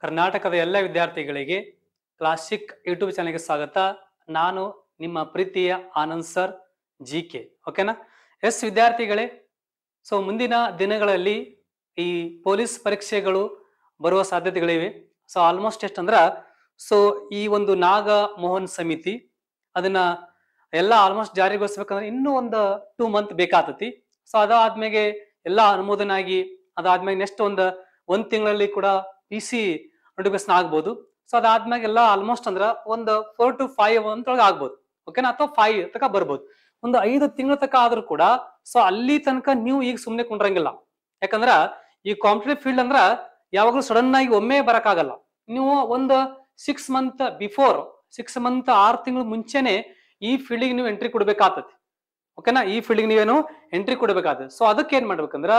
ಕರ್ನಾಟಕದ ಎಲ್ಲ ವಿದ್ಯಾರ್ಥಿಗಳಿಗೆ ಕ್ಲಾಸಿಕ್ ಯೂಟ್ಯೂಬ್ ಚಾನಲ್ಗೆ ಸ್ವಾಗತ. ನಾನು ನಿಮ್ಮ ಪ್ರೀತಿಯ ಆನಂದ್ ಸರ್ ಜಿಕೆ. ಓಕೆನಾ? ಎಸ್ ವಿದ್ಯಾರ್ಥಿಗಳೇ, ಸೊ ಮುಂದಿನ ದಿನಗಳಲ್ಲಿ ಈ ಪೊಲೀಸ್ ಪರೀಕ್ಷೆಗಳು ಬರುವ ಸಾಧ್ಯತೆಗಳಿವೆ. ಸೊ ಆಲ್ಮೋಸ್ಟ್ ಎಷ್ಟಂದ್ರ ಸೊ ಈ ಒಂದು ನಾಗ ಮೋಹನ್ ಸಮಿತಿ ಅದನ್ನ ಎಲ್ಲ ಆಲ್ಮೋಸ್ಟ್ ಜಾರಿಗೊಳಿಸ್ಬೇಕಂದ್ರೆ ಇನ್ನೂ ಒಂದು 2 ಮಂತ್ ಬೇಕಾಗ್ತತಿ. ಸೊ ಅದಾದ್ಮೇಲೆ ಎಲ್ಲ ಅನುಮೋದನೆ ಆಗಿ ಅದಾದ್ಮೇಲೆ ನೆಕ್ಸ್ಟ್ ಒಂದ್ ತಿಂಗಳಲ್ಲಿ ಕೂಡ PC ನೋಟಿಫಿಕೇಶನ್ ಆಗ್ಬೋದು. ಸೊ ಅದಾದ್ಮೇಲೆ ಎಲ್ಲ ಆಲ್ಮೋಸ್ಟ್ ಅಂದ್ರ ಒಂದು 4 to 5 ಅಂತೊಳಗೆ ಆಗ್ಬೋದು. ಓಕೆನಾ? ಅಥವಾ 5 ತನಕ ಬರ್ಬೋದು. ಒಂದು 5 ತಿಂಗಳ ತನಕ ಆದ್ರೂ ಕೂಡ ಸೊ ಅಲ್ಲಿ ತನಕ ನೀವು ಈಗ ಸುಮ್ನೆ ಕುಂಡ್ರಂಗಿಲ್ಲ. ಯಾಕಂದ್ರ ಈ ಕಾಂಪಿಟೇಟಿವ್ ಫೀಲ್ಡ್ ಅಂದ್ರ ಯಾವಾಗ್ಲೂ ಸಡನ್ ಆಗಿ ಒಮ್ಮೆ ಬರಕ್ಕಾಗಲ್ಲ. ನೀವು ಒಂದು 6 ಮಂತ್ ಬಿಫೋರ್ 6 ಮಂತ್ 6 ತಿಂಗಳು ಮುಂಚೆನೆ ಈ ಫೀಲ್ಡಿಗೆ ನೀವು ಎಂಟ್ರಿ ಕೊಡ್ಬೇಕಾಗ್ತದೆ. ಓಕೆನಾ? ಈ ಫೀಲ್ಡಿಗೆ ನೀವೇನು ಎಂಟ್ರಿ ಕೊಡ್ಬೇಕಾಗ್ತದೆ. ಸೊ ಅದಕ್ಕೆ ಏನ್ ಮಾಡ್ಬೇಕಂದ್ರ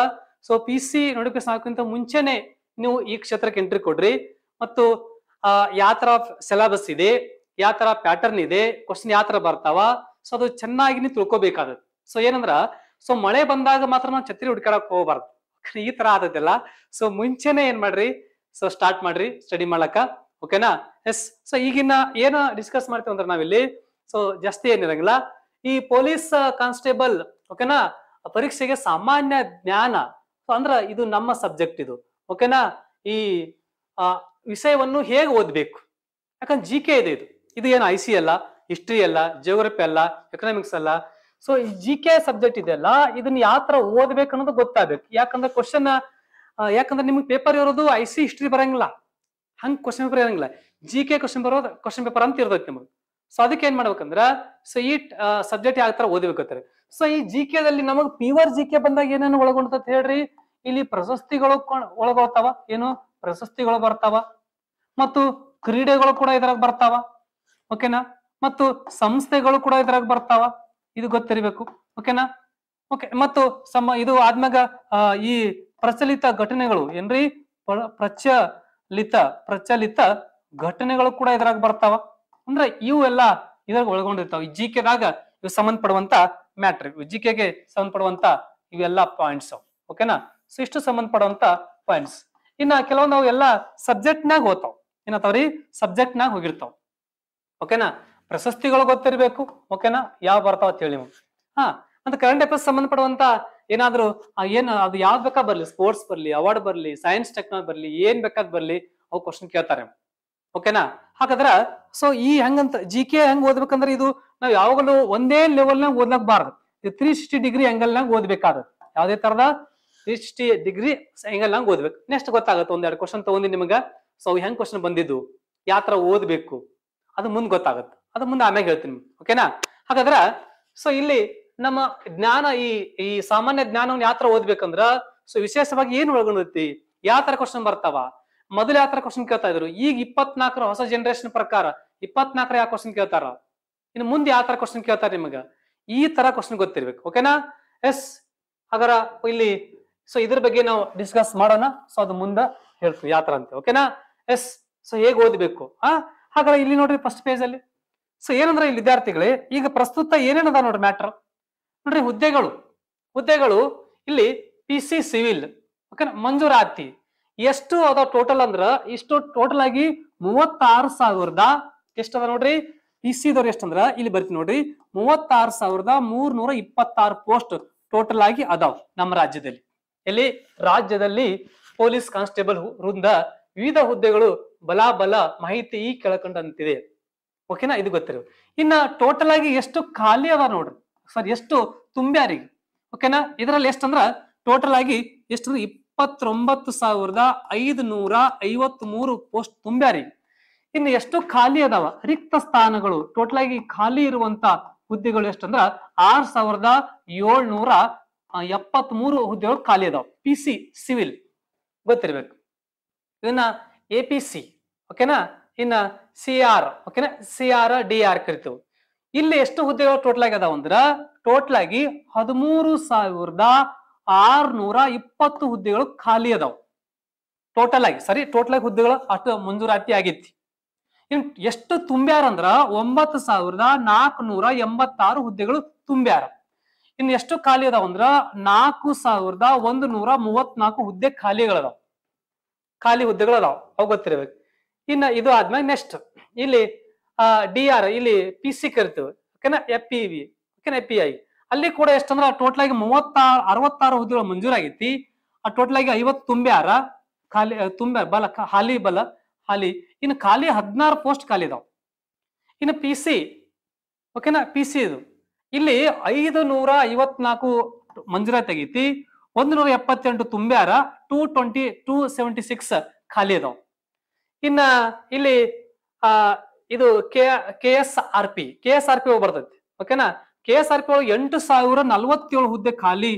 ಸೊ PC ನೋಟಿಫಿಕೇಶನ್ ಹಾಕೋಕ್ಕಿಂತ ಮುಂಚೆನೆ ನೀವು ಈ ಕ್ಷೇತ್ರಕ್ಕೆ ಎಂಟ್ರಿ ಕೊಡ್ರಿ. ಮತ್ತು ಯಾವ ತರ ಸಿಲೆಬಸ್ ಇದೆ, ಯಾವ ತರ ಪ್ಯಾಟರ್ನ್ ಇದೆ, ಕ್ವಶನ್ ಯಾವ ತರ ಬರ್ತಾವ, ಸೊ ಅದು ಚೆನ್ನಾಗಿ ನೀವು ತಿಳ್ಕೊಬೇಕಾಗತ್ತೆ. ಸೊ ಏನಂದ್ರ ಸೊ ಮಳೆ ಬಂದಾಗ ಮಾತ್ರ ನಾವು ಛತ್ರಿ ಹುಡ್ಕಾಡಕ್ ಹೋಗ್ಬಾರ್ದು. ಈ ತರ ಆದದ್ದೆಲ್ಲ. ಸೊ ಮುಂಚೆನೆ ಏನ್ ಮಾಡ್ರಿ, ಸೊ ಸ್ಟಾರ್ಟ್ ಮಾಡ್ರಿ ಸ್ಟಡಿ ಮಾಡಕ. ಓಕೆನಾ? ಎಸ್. ಸೊ ಈಗಿನ ಏನ ಡಿಸ್ಕಸ್ ಮಾಡ್ತೀವಿ ಅಂದ್ರೆ ನಾವಿಲ್ಲಿ ಸೊ ಜಾಸ್ತಿ ಏನಿರಂಗಿಲ್ಲ, ಈ ಪೊಲೀಸ್ ಕಾನ್ಸ್ಟೇಬಲ್ ಓಕೆನಾ ಪರೀಕ್ಷೆಗೆ ಸಾಮಾನ್ಯ ಜ್ಞಾನ ಅಂದ್ರ ಇದು ನಮ್ಮ ಸಬ್ಜೆಕ್ಟ್ ಇದು. ಓಕೆನಾ? ಈ ವಿಷಯವನ್ನು ಹೇಗೆ ಓದ್ಬೇಕು, ಯಾಕಂದ್ರೆ GK ಇದೆ. ಇದು ಏನು IC ಅಲ್ಲ, ಹಿಸ್ಟ್ರಿ ಅಲ್ಲ, ಜಿಯೋಗ್ರಫಿ ಅಲ್ಲ, ಎಕನಾಮಿಕ್ಸ್ ಅಲ್ಲ. ಸೊ ಈ GK ಸಬ್ಜೆಕ್ಟ್ ಇದೆಲ್ಲ ಇದನ್ನ ಯಾವ ತರ ಓದ್ಬೇಕು ಅನ್ನೋದು ಗೊತ್ತಾಗ್ಬೇಕು. ಯಾಕಂದ್ರೆ ಯಾಕಂದ್ರೆ ನಿಮ್ಗೆ ಪೇಪರ್ ಇರೋದು IC ಹಿಸ್ಟ್ರಿ ಬರಂಗಿಲ್ಲ, ಹಂಗ್ ಕ್ವಶನ್ ಪೇಪರ್ ಇರಂಗಿಲ್ಲ. GK ಕ್ವಶನ್ ಪೇಪರ್ ಅಂತ ಇರ್ತೈತಿ ನಿಮಗೆ. ಸೊ ಅದಕ್ಕೆ ಏನ್ ಮಾಡ್ಬೇಕಂದ್ರ ಸೊ ಈ ಸಬ್ಜೆಕ್ಟ್ ಯಾವ ತರ ಓದ್ಬೇಕಂತಾರೆ. ಸೊ ಈ GK ದಲ್ಲಿ ನಮಗ್ ಪ್ಯೂರ್ GK ಬಂದಾಗ ಏನೇನು ಒಳಗೊಂಡಂತ ಹೇಳ್ರಿ, ಇಲ್ಲಿ ಪ್ರಶಸ್ತಿಗಳು ಒಳಗೊಳ್ತಾವ, ಏನು ಪ್ರಶಸ್ತಿಗಳು ಬರ್ತಾವ, ಮತ್ತು ಕ್ರೀಡೆಗಳು ಕೂಡ ಇದ್ರಾಗ ಬರ್ತಾವ. ಓಕೆನಾ? ಮತ್ತು ಸಂಸ್ಥೆಗಳು ಕೂಡ ಇದ್ರಾಗ ಬರ್ತಾವ, ಇದು ಗೊತ್ತಿರಬೇಕು. ಓಕೆನಾ? ಓಕೆ. ಮತ್ತು ಇದು ಆದ್ಮ್ಯಾಗ ಈ ಪ್ರಚಲಿತ ಘಟನೆಗಳು ಏನ್ರಿ, ಪ್ರಚಲಿತ ಘಟನೆಗಳು ಕೂಡ ಇದ್ರಾಗ ಬರ್ತಾವ. ಅಂದ್ರೆ ಇವು ಎಲ್ಲ ಇದ್ರಾಗ ಒಳಗೊಂಡಿರ್ತಾವ. ಈ GKದಾಗ ಇವು ಸಂಬಂಧಪಡುವಂತ ಮ್ಯಾಟ್ರ್, GKಗೆ ಸಂಬಂಧಪಡುವಂತ ಇವೆಲ್ಲ ಪಾಯಿಂಟ್ಸ್. ಓಕೆನಾ? ಸೊ ಇಷ್ಟು ಸಂಬಂಧಪಡುವಂತ ಪಾಯಿಂಟ್ಸ್. ಇನ್ನ ಕೆಲವೊಂದು ನಾವು ಎಲ್ಲ ಸಬ್ಜೆಕ್ಟ್ನಾಗ ಓದ್ತಾವ್, ಏನತ್ತಾವ್ರಿ ಸಬ್ಜೆಕ್ಟ್ನಾಗ ಹೋಗಿರ್ತಾವ. ಓಕೆನಾ? ಪ್ರಶಸ್ತಿಗಳು ಗೊತ್ತಿರ್ಬೇಕು. ಓಕೆನಾ? ಯಾವ ಬರ್ತಾವ ಅಂತ ಹೇಳಿ ನಿಮ್ಗೆ. ಅಂತ ಕರೆಂಟ್ ಅಫೇರ್ಸ್ ಸಂಬಂಧಪಡುವಂತ ಏನಾದ್ರು ಏನ್ ಅದು ಯಾವ್ದು ಬೇಕಾ ಬರ್ಲಿ, ಸ್ಪೋರ್ಟ್ಸ್ ಬರ್ಲಿ, ಅವಾರ್ಡ್ ಬರ್ಲಿ, ಸೈನ್ಸ್ ಟೆಕ್ನಾಲಜಿ ಬರ್ಲಿ, ಏನ್ ಬೇಕಾದ್ ಬರ್ಲಿ, ಅವು ಕ್ವಶನ್ ಕೇಳ್ತಾರೆ. ಓಕೆನಾ? ಹಾಗಾದ್ರ ಸೊ ಈ ಹೆಂಗಂತ GK ಹೆಂಗ್ ಓದ್ಬೇಕಂದ್ರೆ ಇದು ನಾವ್ ಯಾವಾಗಲೂ ಒಂದೇ ಲೆವೆಲ್ನಾಗ ಓದ್ಲಕ್ ಬಾರ್ದು. ಇದು 360 ಡಿಗ್ರಿ ಆಂಗಲ್ನಾಗ ಓದ್ಬೇಕಾಗತ್ತೆ. ಯಾವ್ದೇ ತರದ 360 ಡಿಗ್ರಿ ಆಂಗಲ್ನಾಗ ಓದ್ಬೇಕು. ನೆಕ್ಸ್ಟ್ ಗೊತ್ತಾಗತ್ತೆ, ಒಂದೆರಡು ಕ್ವಶನ್ ತಗೊಂಡಿ ನಿಮ್ಗ ಸೊ ಹೆಂಗ್ ಕ್ವಶನ್ ಬಂದಿದ್ದು, ಯಾವ ತರ ಓದ್ಬೇಕು ಅದು ಮುಂದ್ ಗೊತ್ತಾಗತ್ತೆ. ಅದು ಮುಂದೆ ಆಮ್ಯಾಗ ಹೇಳ್ತೀನಿ. ಓಕೆನಾ? ಹಾಗಾದ್ರ ಸೊ ಇಲ್ಲಿ ನಮ್ಮ ಜ್ಞಾನ ಈ ಸಾಮಾನ್ಯ ಜ್ಞಾನವನ್ನು ಯಾವ ತರ ಓದ್ಬೇಕಂದ್ರ ಸೊ ವಿಶೇಷವಾಗಿ ಏನ್ ಒಳಗೊಂಡೈತಿ, ಯಾವ ತರ ಕ್ವಶನ್ ಬರ್ತಾವ. ಮೊದಲು ಯಾವ ತರ ಕ್ವಶನ್ ಕೇಳ್ತಾ ಇದ್ರು, ಈಗ 24ರ ಹೊಸ ಜನರೇಷನ್ ಪ್ರಕಾರ 24ರ ಯಾವ ಕ್ವಶನ್ ಕೇಳ್ತಾರ, ಇನ್ನು ಮುಂದೆ ಯಾವ ತರ ಕ್ವಶನ್ ಕೇಳ್ತಾರ ನಿಮಗ, ಈ ತರ ಕ್ವಶನ್ ಗೊತ್ತಿರ್ಬೇಕು. ಓಕೆನಾ? ಎಸ್. ಹಾಗಾರ ಇಲ್ಲಿ ಸೊ ಇದ್ರ ಬಗ್ಗೆ ನಾವು ಡಿಸ್ಕಸ್ ಮಾಡೋಣ. ಸೊ ಅದು ಮುಂದೆ ಹೇಳ್ತೀವಿ ಯಾವ ತರ ಅಂತ. ಓಕೆನಾ? ಎಸ್. ಸೊ ಹೇಗೆ ಓದ್ಬೇಕು. ಹಾಗಾದ್ರೆ ಇಲ್ಲಿ ನೋಡ್ರಿ ಫಸ್ಟ್ ಪೇಜ್ ಅಲ್ಲಿ ಸೊ ಏನಂದ್ರೆ ಇಲ್ಲಿ ವಿದ್ಯಾರ್ಥಿಗಳೇ ಈಗ ಪ್ರಸ್ತುತ ಏನೇನದ ನೋಡ್ರಿ ಮ್ಯಾಟ್ರ್ ನೋಡ್ರಿ. ಹುದ್ದೆಗಳು ಇಲ್ಲಿ PC ಸಿವಿಲ್ ಓಕೆನಾ ಮಂಜೂರಾತಿ ಎಷ್ಟು ಅದ ಟೋಟಲ್ ಅಂದ್ರ ಇಷ್ಟು ಟೋಟಲ್ ಆಗಿ 36,000 ಎಷ್ಟದ ನೋಡ್ರಿ. PC ದವ್ರು ಎಷ್ಟಂದ್ರ ಇಲ್ಲಿ ಬರ್ತೀನಿ ನೋಡ್ರಿ, 36,326 ಪೋಸ್ಟ್ ಟೋಟಲ್ ಆಗಿ ಅದಾವ್ ನಮ್ಮ ರಾಜ್ಯದಲ್ಲಿ. ಎಲ್ಲಿ ರಾಜ್ಯದಲ್ಲಿ ಪೊಲೀಸ್ ಕಾನ್ಸ್ಟೇಬಲ್ ವೃಂದ ವಿವಿಧ ಹುದ್ದೆಗಳು ಬಲ ಮಾಹಿತಿ ಈ ಕೆಳಕಂಡಂತಿದೆ. ಓಕೆನಾ? ಇದು ಗೊತ್ತಿರೋ. ಇನ್ನ ಟೋಟಲ್ ಆಗಿ ಎಷ್ಟು ಖಾಲಿ ಅದ ನೋಡ್ರಿ, ಸರಿ ಎಷ್ಟು ತುಂಬ್ಯಾರಿಗೆ. ಓಕೆನಾ? ಇದರಲ್ಲಿ ಎಷ್ಟಂದ್ರ ಟೋಟಲ್ ಆಗಿ ಎಷ್ಟು 29,553 ಪೋಸ್ಟ್ ತುಂಬ್ಯಾರಿ. ಇನ್ನು ಎಷ್ಟು ಖಾಲಿ ಅದಾವ ರಿಕ್ತ ಸ್ಥಾನಗಳು, ಟೋಟಲ್ ಆಗಿ ಖಾಲಿ ಇರುವಂತ ಹುದ್ದೆಗಳು ಎಷ್ಟಂದ್ರ 6,773 ಹುದ್ದೆಗಳು ಖಾಲಿ ಅದಾವ. PC ಸಿವಿಲ್ ಗೊತ್ತಿರ್ಬೇಕು. ಇನ್ನ APC ಓಕೆನಾ, ಇನ್ನ CR ಓಕೆನಾ, CR DR ಕರಿತೇವೆ. ಇಲ್ಲಿ ಎಷ್ಟು ಹುದ್ದೆಗಳು ಟೋಟಲ್ ಆಗಿ ಅದಾವ ಅಂದ್ರ ಟೋಟಲ್ ಆಗಿ 13,620 ಹುದ್ದೆಗಳು ಖಾಲಿ ಅದಾವ ಟೋಟಲ್ ಆಗಿ. ಸರಿ, ಟೋಟಲ್ ಆಗಿ ಹುದ್ದೆಗಳು ಅಷ್ಟು ಮಂಜೂರಾತಿ ಆಗೈತಿ. ಇನ್ ಎಷ್ಟು ತುಂಬ್ಯಾರ ಅಂದ್ರ 9,486 ಹುದ್ದೆಗಳು ತುಂಬ್ಯಾರ. ಇನ್ನು ಎಷ್ಟು ಖಾಲಿ ಅದಾವ ಅಂದ್ರ 4,134 ಹುದ್ದೆ ಖಾಲಿಗಳದಾವ. ಖಾಲಿ ಹುದ್ದೆಗಳು ಅದಾವ, ಅವು ಗೊತ್ತಿರಬೇಕು. ಇನ್ನ ಇದು ಆದ್ಮೇಲೆ ನೆಕ್ಸ್ಟ್ ಇಲ್ಲಿ DR ಇಲ್ಲಿ PC ಕರಿತೀವಿ, ಓಕೆನಾ, FPV, ಓಕೆನಾ, FPI ಅಲ್ಲಿ ಕೂಡ ಎಷ್ಟಂದ್ರ ಟೋಟಲ್ ಆಗಿ 66 ಹುದ್ದೆಗಳು ಮಂಜೂರಾಗೈತಿ. ಆ ಟೋಟಲ್ ಆಗಿ 50 ತುಂಬ್ಯಾರ, ಖಾಲಿ ತುಂಬ್ಯಾರ ಬಲ ಹಾಲಿ ಬಲ ಹಾಲಿ. ಇನ್ನು ಖಾಲಿ 16 ಪೋಸ್ಟ್ ಖಾಲಿ ಇದಾವ. ಇನ್ನು PC, ಓಕೆನಾ, PC ಇದು ಇಲ್ಲಿ 554 ಮಂಜೂರಾತಿ ಆಗೈತಿ, 178 ತುಂಬ್ಯಾರ, 276 ಖಾಲಿ ಅದಾವ. ಇನ್ನ ಇಲ್ಲಿ ಇದು KSRP ಬರ್ತೈತಿ, ಓಕೆನಾ. KSRP ಒಳಗೆ 8047 ಹುದ್ದೆ ಖಾಲಿ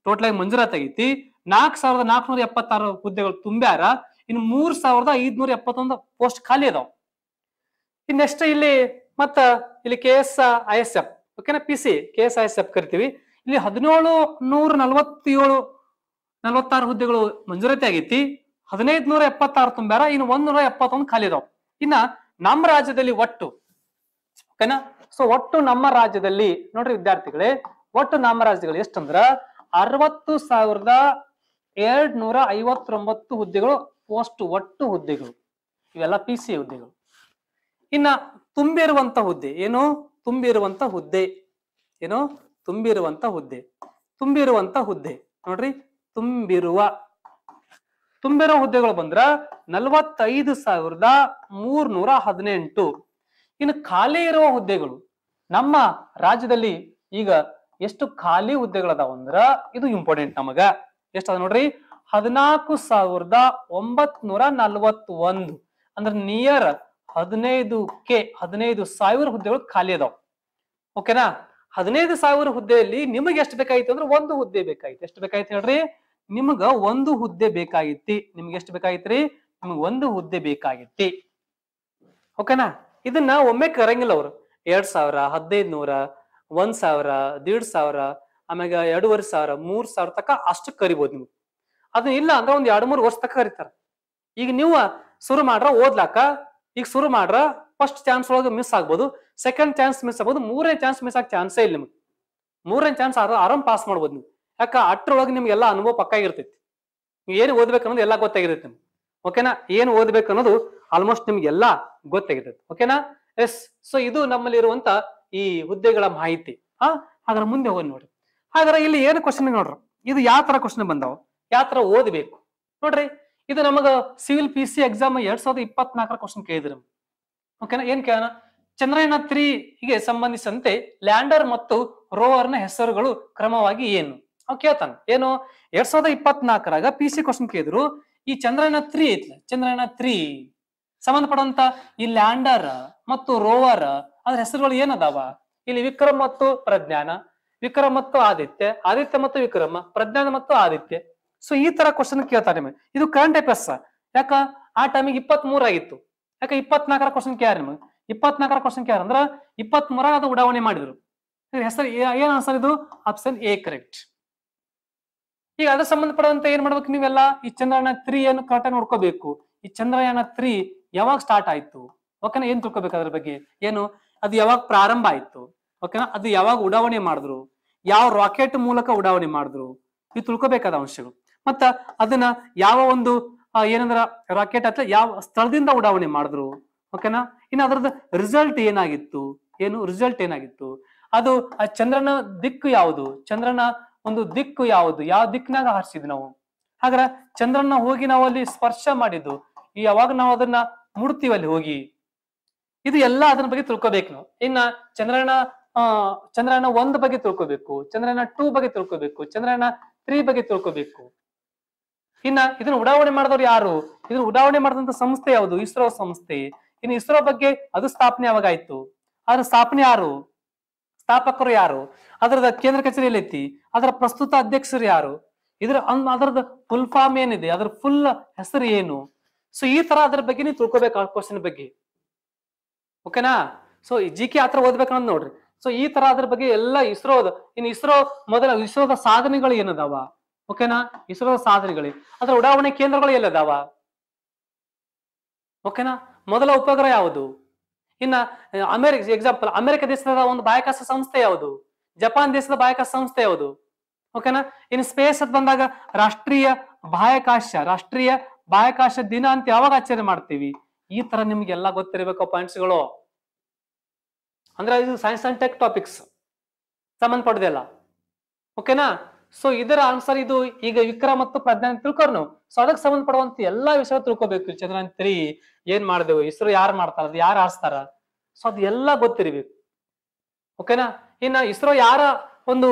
ಟೋಟಲ್ ಆಗಿ ಮಂಜೂರಾತಿ ಆಗೈತಿ. 4476 ಹುದ್ದೆಗಳು ತುಂಬ್ಯಾರ, ಇನ್ನು 3571 ಪೋಸ್ಟ್ ಖಾಲಿ ಅದಾವ. ಇನ್ ನೆಕ್ಸ್ಟ್ ಇಲ್ಲಿ ಮತ್ತ ಇಲ್ಲಿ KSISF, ಓಕೆನಾ, PC KSISF ಕರಿತೀವಿ. ಇಲ್ಲಿ 1746 ಹುದ್ದೆಗಳು ಮಂಜೂರಾತಿ ಆಗೈತಿ, 1576 ತುಂಬ್ಯಾರ, ಇನ್ನು 171 ಖಾಲಿ ಅದಾವ. ಇನ್ನ ನಮ್ಮ ರಾಜ್ಯದಲ್ಲಿ ಒಟ್ಟು, ಓಕೆನಾ, ಸೊ ಒಟ್ಟು ನಮ್ಮ ರಾಜ್ಯದಲ್ಲಿ ನೋಡ್ರಿ ವಿದ್ಯಾರ್ಥಿಗಳೇ, ಒಟ್ಟು ನಮ್ಮ ರಾಜ್ಯದಲ್ಲಿ ಎಷ್ಟಂದ್ರ 60,259 ಹುದ್ದೆಗಳು ಪೋಸ್ಟ್, ಒಟ್ಟು ಹುದ್ದೆಗಳು ಇವೆಲ್ಲ PC ಹುದ್ದೆಗಳು. ಇನ್ನ ತುಂಬಿರುವಂತ ಹುದ್ದೆ ಏನು? ತುಂಬಿರುವಂತ ಹುದ್ದೆ ಏನು? ತುಂಬಿರುವಂತ ಹುದ್ದೆ ನೋಡ್ರಿ, ತುಂಬಿರುವ ಹುದ್ದೆಗಳು ಬಂದ್ರ 45,318. ಇನ್ನು ಖಾಲಿ ಇರುವ ಹುದ್ದೆಗಳು ನಮ್ಮ ರಾಜ್ಯದಲ್ಲಿ ಈಗ ಎಷ್ಟು ಖಾಲಿ ಹುದ್ದೆಗಳದಾವ ಅಂದ್ರ ಇದು ಇಂಪಾರ್ಟೆಂಟ್ ನಮಗ. ಎಷ್ಟದ ನೋಡ್ರಿ, 14,941 ಅಂದ್ರ ನಿಯರ್ 15,000 ಹುದ್ದೆಗಳು ಖಾಲಿ ಅದಾವ, ಓಕೆನಾ. 15,000 ಹುದ್ದೆಯಲ್ಲಿ ನಿಮಗೆ ಎಷ್ಟು ಬೇಕಾಗಿತ್ತು ಅಂದ್ರೆ ಒಂದು ಹುದ್ದೆ ಬೇಕಾಗಿತ್ತು. ಎಷ್ಟು ಬೇಕಾಗಿತ್ತು ಹೇಳ್ರಿ? ನಿಮಗ ಒಂದು ಹುದ್ದೆ ಬೇಕಾಗಿತ್ತಿ. ನಿಮ್ಗೆ ಎಷ್ಟು ಬೇಕಾಗಿತ್ರಿ? ನಿಮ್ಗೆ ಒಂದು ಹುದ್ದೆ ಬೇಕಾಗಿತ್ತಿ, ಓಕೆನಾ. ಇದನ್ನ ಒಮ್ಮೆ ಕರಂಗಿಲ್ಲ ಅವರು. 2,000, 1,500, 1,000, 1,500, ಆಮ್ಯಾಗ 2,500, 3,000 ತಕ ಅಷ್ಟು ಕರಿಬಹುದು ನಿಮ್ಗೆ. ಅದು ಇಲ್ಲ ಅಂದ್ರೆ ಒಂದ್ 2-3 ವರ್ಷ ತಕ ಕರಿತಾರ. ಈಗ ನೀವು ಶುರು ಮಾಡ್ರ ಓದ್ಲಾಕ, ಈಗ ಶುರು ಮಾಡ್ರ ಫಸ್ಟ್ ಚಾನ್ಸ್ ಒಳಗೆ ಮಿಸ್ ಆಗ್ಬೋದು, ಸೆಕೆಂಡ್ ಚಾನ್ಸ್ ಮಿಸ್ ಆಗ್ಬೋದು, 3ನೇ ಚಾನ್ಸ್ ಮಿಸ್ ಆಗ ಚಾನ್ಸೇ ಇಲ್ಲ ನಿಮ್ಗೆ. 3ನೇ ಚಾನ್ಸ್ ಆರಾಮ್ ಪಾಸ್ ಮಾಡ್ಬೋದು ನೀವು. ಯಾಕ ಅಷ್ಟ್ರೊಳಗೆ ನಿಮ್ಗೆಲ್ಲ ಅನುಭವ ಪಕ್ಕ ಆಗಿರ್ತೈತಿ. ನೀವು ಏನು ಓದ್ಬೇಕು ಅನ್ನೋದು ಎಲ್ಲ ಗೊತ್ತಾಗಿರ್ತೈತಿ ನಿಮ್ಗೆ, ಓಕೆನಾ. ಏನು ಓದ್ಬೇಕು ಅನ್ನೋದು ಆಲ್ಮೋಸ್ಟ್ ನಿಮ್ಗೆಲ್ಲ ಗೊತ್ತಾಗಿರ್ತೈತಿ, ಓಕೆನಾ. ಎಸ್, ಸೊ ಇದು ನಮ್ಮಲ್ಲಿ ಇರುವಂತ ಈ ಹುದ್ದೆಗಳ ಮಾಹಿತಿ. ಹಾಗಾದ್ರೆ ಮುಂದೆ ಹೋಗಿ ನೋಡ್ರಿ. ಹಾಗಾದ್ರೆ ಇಲ್ಲಿ ಏನು ಕ್ವಶನ್ ನೋಡ್ರಿ, ಇದು ಯಾವ ತರ ಕ್ವಶನ್ ಬಂದಾವ, ಯಾವ ತರ ಓದ್ಬೇಕು ನೋಡ್ರಿ. ಇದು ನಮಗ ಸಿವಿಲ್ PC ಎಕ್ಸಾಮ್ 2024 ಕ್ವಶನ್ ಕೇಳಿದ್ರಿ, ಓಕೆನಾ. ಏನ್ ಕೇಳೋಣ? ಚಂದ್ರಯಾನ 3 ಗೆ ಸಂಬಂಧಿಸಿದಂತೆ ಲ್ಯಾಂಡರ್ ಮತ್ತು ರೋವರ್ನ ಹೆಸರುಗಳು ಕ್ರಮವಾಗಿ ಏನು? ಅವ್ ಕೇಳ್ತಾನ. ಏನು 2024ರಾಗ PC ಕ್ವಶನ್ ಕೇಳಿದ್ರು. ಈ ಚಂದ್ರಯಾನ 3 ಐತ್ಲ, ಚಂದ್ರಯಾನ 3 ಸಂಬಂಧಪಡುವಂತ ಈ ಲ್ಯಾಂಡರ್ ಮತ್ತು ರೋವರ್ ಅದ್ರ ಹೆಸರುಗಳು ಏನದಾವ? ಇಲ್ಲಿ ವಿಕ್ರಮ್ ಮತ್ತು ಪ್ರಜ್ಞಾನ, ವಿಕ್ರಮ್ ಮತ್ತು ಆದಿತ್ಯ, ಆದಿತ್ಯ ಮತ್ತು ವಿಕ್ರಮ, ಪ್ರಜ್ಞಾನ ಮತ್ತು ಆದಿತ್ಯ. ಸೊ ಈ ತರ ಕ್ವಶನ್ ಕೇಳ್ತಾರೆ ನಿಮಗೆ. ಇದು ಕರೆಂಟ್ ಅಫೇರ್ಸ್. ಯಾಕ ಆ ಟೈಮಿಗೆ 23 ಆಗಿತ್ತು. ಯಾಕ 24ರ ಕ್ವಶನ್ ಕೇಳ್ಯಾರ ನಿಮಗೆ. 24ರ ಕ್ವಶನ್ ಕೇಳ್ಯಾರ ಅಂದ್ರ 23 ಅದು ಉಡಾವಣೆ ಮಾಡಿದ್ರು. ಹೆಸರು ಏನ್ ಆನ್ಸರ್ ಇದು? Option A correct. ಈಗ ಅದ್ರ ಸಂಬಂಧಪಡುವಂತ ಏನ್ ಮಾಡ್ಬೇಕು ನೀವೆಲ್ಲ? ಈ ಚಂದ್ರಯಾನ 3 ಏನು ಕರೆಕ್ಟ್ ನೋಡ್ಕೋಬೇಕು. ಈ ಚಂದ್ರಯಾನ 3 ಯಾವಾಗ ಸ್ಟಾರ್ಟ್ ಆಯ್ತು, ಓಕೆನಾ, ಏನ್ ತಿಳ್ಕೊಬೇಕು ಅದ್ರ ಬಗ್ಗೆ. ಏನು ಅದು ಯಾವಾಗ ಪ್ರಾರಂಭ ಆಯ್ತು, ಓಕೆನಾ, ಅದು ಯಾವಾಗ ಉಡಾವಣೆ ಮಾಡಿದ್ರು, ಯಾವ ರಾಕೆಟ್ ಮೂಲಕ ಉಡಾವಣೆ ಮಾಡಿದ್ರು, ಇದು ತಿಳ್ಕೊಬೇಕಾದ ಅಂಶಗಳು. ಮತ್ತ ಅದನ್ನ ಯಾವ ಒಂದು ಏನಂದ್ರ ರಾಕೆಟ್ ಅಥವಾ ಯಾವ ಸ್ಥಳದಿಂದ ಉಡಾವಣೆ ಮಾಡಿದ್ರು, ಓಕೆನಾ. ಇನ್ನು ಅದ್ರದ್ದು ರಿಸಲ್ಟ್ ಏನಾಗಿತ್ತು, ಏನು ರಿಸಲ್ಟ್ ಏನಾಗಿತ್ತು, ಅದು ಆ ಚಂದ್ರನ ದಿಕ್ಕು ಯಾವುದು, ಚಂದ್ರನ ಒಂದು ದಿಕ್ಕು ಯಾವುದು, ಯಾವ ದಿಕ್ಕಿನಾಗ ಹಾರಿಸಿದ್ವಿ ನಾವು. ಹಾಗಾದ್ರೆ ಚಂದ್ರನ ಹೋಗಿ ನಾವು ಅಲ್ಲಿ ಸ್ಪರ್ಶ ಮಾಡಿದ್ದು, ಯಾವಾಗ ನಾವು ಅದನ್ನ ಮುಡ್ತೀವಿ ಅಲ್ಲಿ ಹೋಗಿ, ಇದು ಎಲ್ಲ ಅದನ್ನ ಬಗ್ಗೆ ತಿಳ್ಕೊಬೇಕು ನಾವು. ಇನ್ನ ಚಂದ್ರಯಾನ 1 ಬಗ್ಗೆ ತಿಳ್ಕೊಬೇಕು, ಚಂದ್ರಯಾನ 2 ಬಗ್ಗೆ ತಿಳ್ಕೊಬೇಕು, ಚಂದ್ರಯಾನ 3 ಬಗ್ಗೆ ತಿಳ್ಕೊಬೇಕು. ಇನ್ನ ಇದನ್ನ ಉಡಾವಣೆ ಮಾಡಿದವ್ರು ಯಾರು, ಇದನ್ನ ಉಡಾವಣೆ ಮಾಡಿದಂತ ಸಂಸ್ಥೆ ಯಾವುದು? ಇಸ್ರೋ ಸಂಸ್ಥೆ. ಇನ್ನು ಇಸ್ರೋ ಬಗ್ಗೆ ಅದು ಸ್ಥಾಪನೆ ಯಾವಾಗ ಆಯ್ತು, ಅದ್ರ ಸ್ಥಾಪನೆ ಯಾರು, ಸ್ಥಾಪಕರು ಯಾರು, ಅದರದ ಕೇಂದ್ರ ಕಚೇರಿ ಎಲ್ಲೈತಿ, ಅದರ ಪ್ರಸ್ತುತ ಅಧ್ಯಕ್ಷರು ಯಾರು, ಅದರದ ಫುಲ್ ಫಾರ್ಮ್ ಏನಿದೆ, ಅದ್ರ ಫುಲ್ ಹೆಸರು ಏನು. ಸೊ ಈ ತರ ಅದ್ರ ಬಗ್ಗೆ ನೀವು ತಿಳ್ಕೊಬೇಕು ಆ ಕ್ವಶನ್ ಬಗ್ಗೆ, ಓಕೆನಾ. ಸೊ GK ಆತರ ಓದ್ಬೇಕನ್ನೋದು ನೋಡ್ರಿ. ಸೊ ಈ ತರ ಅದ್ರ ಬಗ್ಗೆ ಎಲ್ಲ ಇಸ್ರೋದ, ಇನ್ನು ಇಸ್ರೋದ ಸಾಧನೆಗಳು ಏನದಾವ, ಓಕೆನಾ. ಇಸ್ರೋದ ಸಾಧನೆಗಳು, ಅದರ ಉಡಾವಣೆ ಕೇಂದ್ರಗಳು ಎಲ್ಲದಾವ, ಓಕೆನಾ. ಮೊದಲ ಉಪಗ್ರಹ ಯಾವುದು, ಇನ್ನ ಎಕ್ಸಾಂಪಲ್ ಅಮೆರಿಕ ದೇಶದ ಒಂದು ಬಾಹ್ಯಾಕಾಶ ಸಂಸ್ಥೆ ಯಾವುದು, ಜಪಾನ್ ದೇಶದ ಬಾಹ್ಯಾಕಾಶ ಸಂಸ್ಥೆ ಯಾವುದು, ಓಕೆನಾ. ಇನ್ನು ಸ್ಪೇಸ್ ಅಂತ ಬಂದಾಗ ರಾಷ್ಟ್ರೀಯ ಬಾಹ್ಯಾಕಾಶ ದಿನ ಅಂತ ಯಾವಾಗ ಆಚರಣೆ ಮಾಡ್ತೀವಿ? ಈ ತರ ನಿಮ್ಗೆಲ್ಲ ಗೊತ್ತಿರಬೇಕು ಪಾಯಿಂಟ್ಸ್ಗಳು. ಅಂದ್ರೆ ಇದು ಸೈನ್ಸ್ ಅಂಡ್ ಟೆಕ್ ಟಾಪಿಕ್ಸ್ ಸಂಬಂಧಪಡೋದಿಲ್ಲ. ಓಕೆನಾ? ಸೊ ಇದರ ಆನ್ಸರ್ ಇದು. ಈಗ ವಿಕ್ರಮ್ ಮತ್ತು ಪ್ರಜ್ಞಾನ ತಿಳ್ಕೊರ್ ನಾವು. ಸೊ ಅದಕ್ಕೆ ಸಂಬಂಧಪಡುವಂತ ಎಲ್ಲಾ ವಿಷಯ ತಿಳ್ಕೊಬೇಕು. ಚಂದ್ರಯಾನ್ 3 ಏನ್ ಮಾಡಿದೆವು, ಇಸ್ರೋ ಯಾರು ಮಾಡ್ತಾರ, ಅದು ಯಾರು ಆರಿಸ್ತಾರ, ಸೊ ಅದು ಎಲ್ಲಾ ಗೊತ್ತಿರಬೇಕು. ಓಕೆನಾ? ಇನ್ನ ಇಸ್ರೋ ಯಾರ ಒಂದು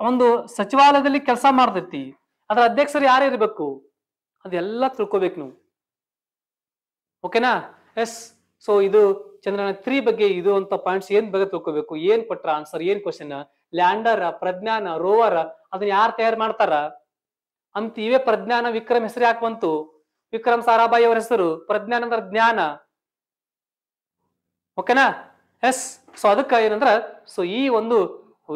ಒಂದು ಸಚಿವಾಲಯದಲ್ಲಿ ಕೆಲಸ ಮಾಡ್ತೈತಿ, ಅದರ ಅಧ್ಯಕ್ಷರು ಯಾರು ಇರ್ಬೇಕು, ಅದೆಲ್ಲ ತಿಳ್ಕೊಬೇಕು ನೀವು. ಓಕೆನಾ? ಎಸ್. ಸೊ ಇದು ಚಂದ್ರಯಾನ 3 ಬಗ್ಗೆ ಇದು ಅಂತ ಪಾಯಿಂಟ್ಸ್ ಏನ್ ಬಗ್ಗೆ ತಿಳ್ಕೊಬೇಕು. ಏನ್ ಕೊಟ್ರ ಆನ್ಸರ್, ಏನ್ ಕ್ವಶನ್, ಲ್ಯಾಂಡರ್, ಪ್ರಜ್ಞಾನ, ರೋವರ್ ಅದನ್ನ ಯಾರು ತಯಾರು ಮಾಡ್ತಾರ ಅಂತ. ಇವೇ ಪ್ರಜ್ಞಾನ ವಿಕ್ರಮ್ ಹೆಸರು ಯಾಕೆ ಬಂತು? ವಿಕ್ರಮ್ ಸಾರಾಭಾಯಿ ಅವರ ಹೆಸರು, ಪ್ರಜ್ಞಾನ ಅಂದ್ರೆ ಜ್ಞಾನ. ಓಕೆನಾ? ಎಸ್. ಸೊ ಅದಕ್ಕ ಏನಂದ್ರ, ಸೊ ಈ ಒಂದು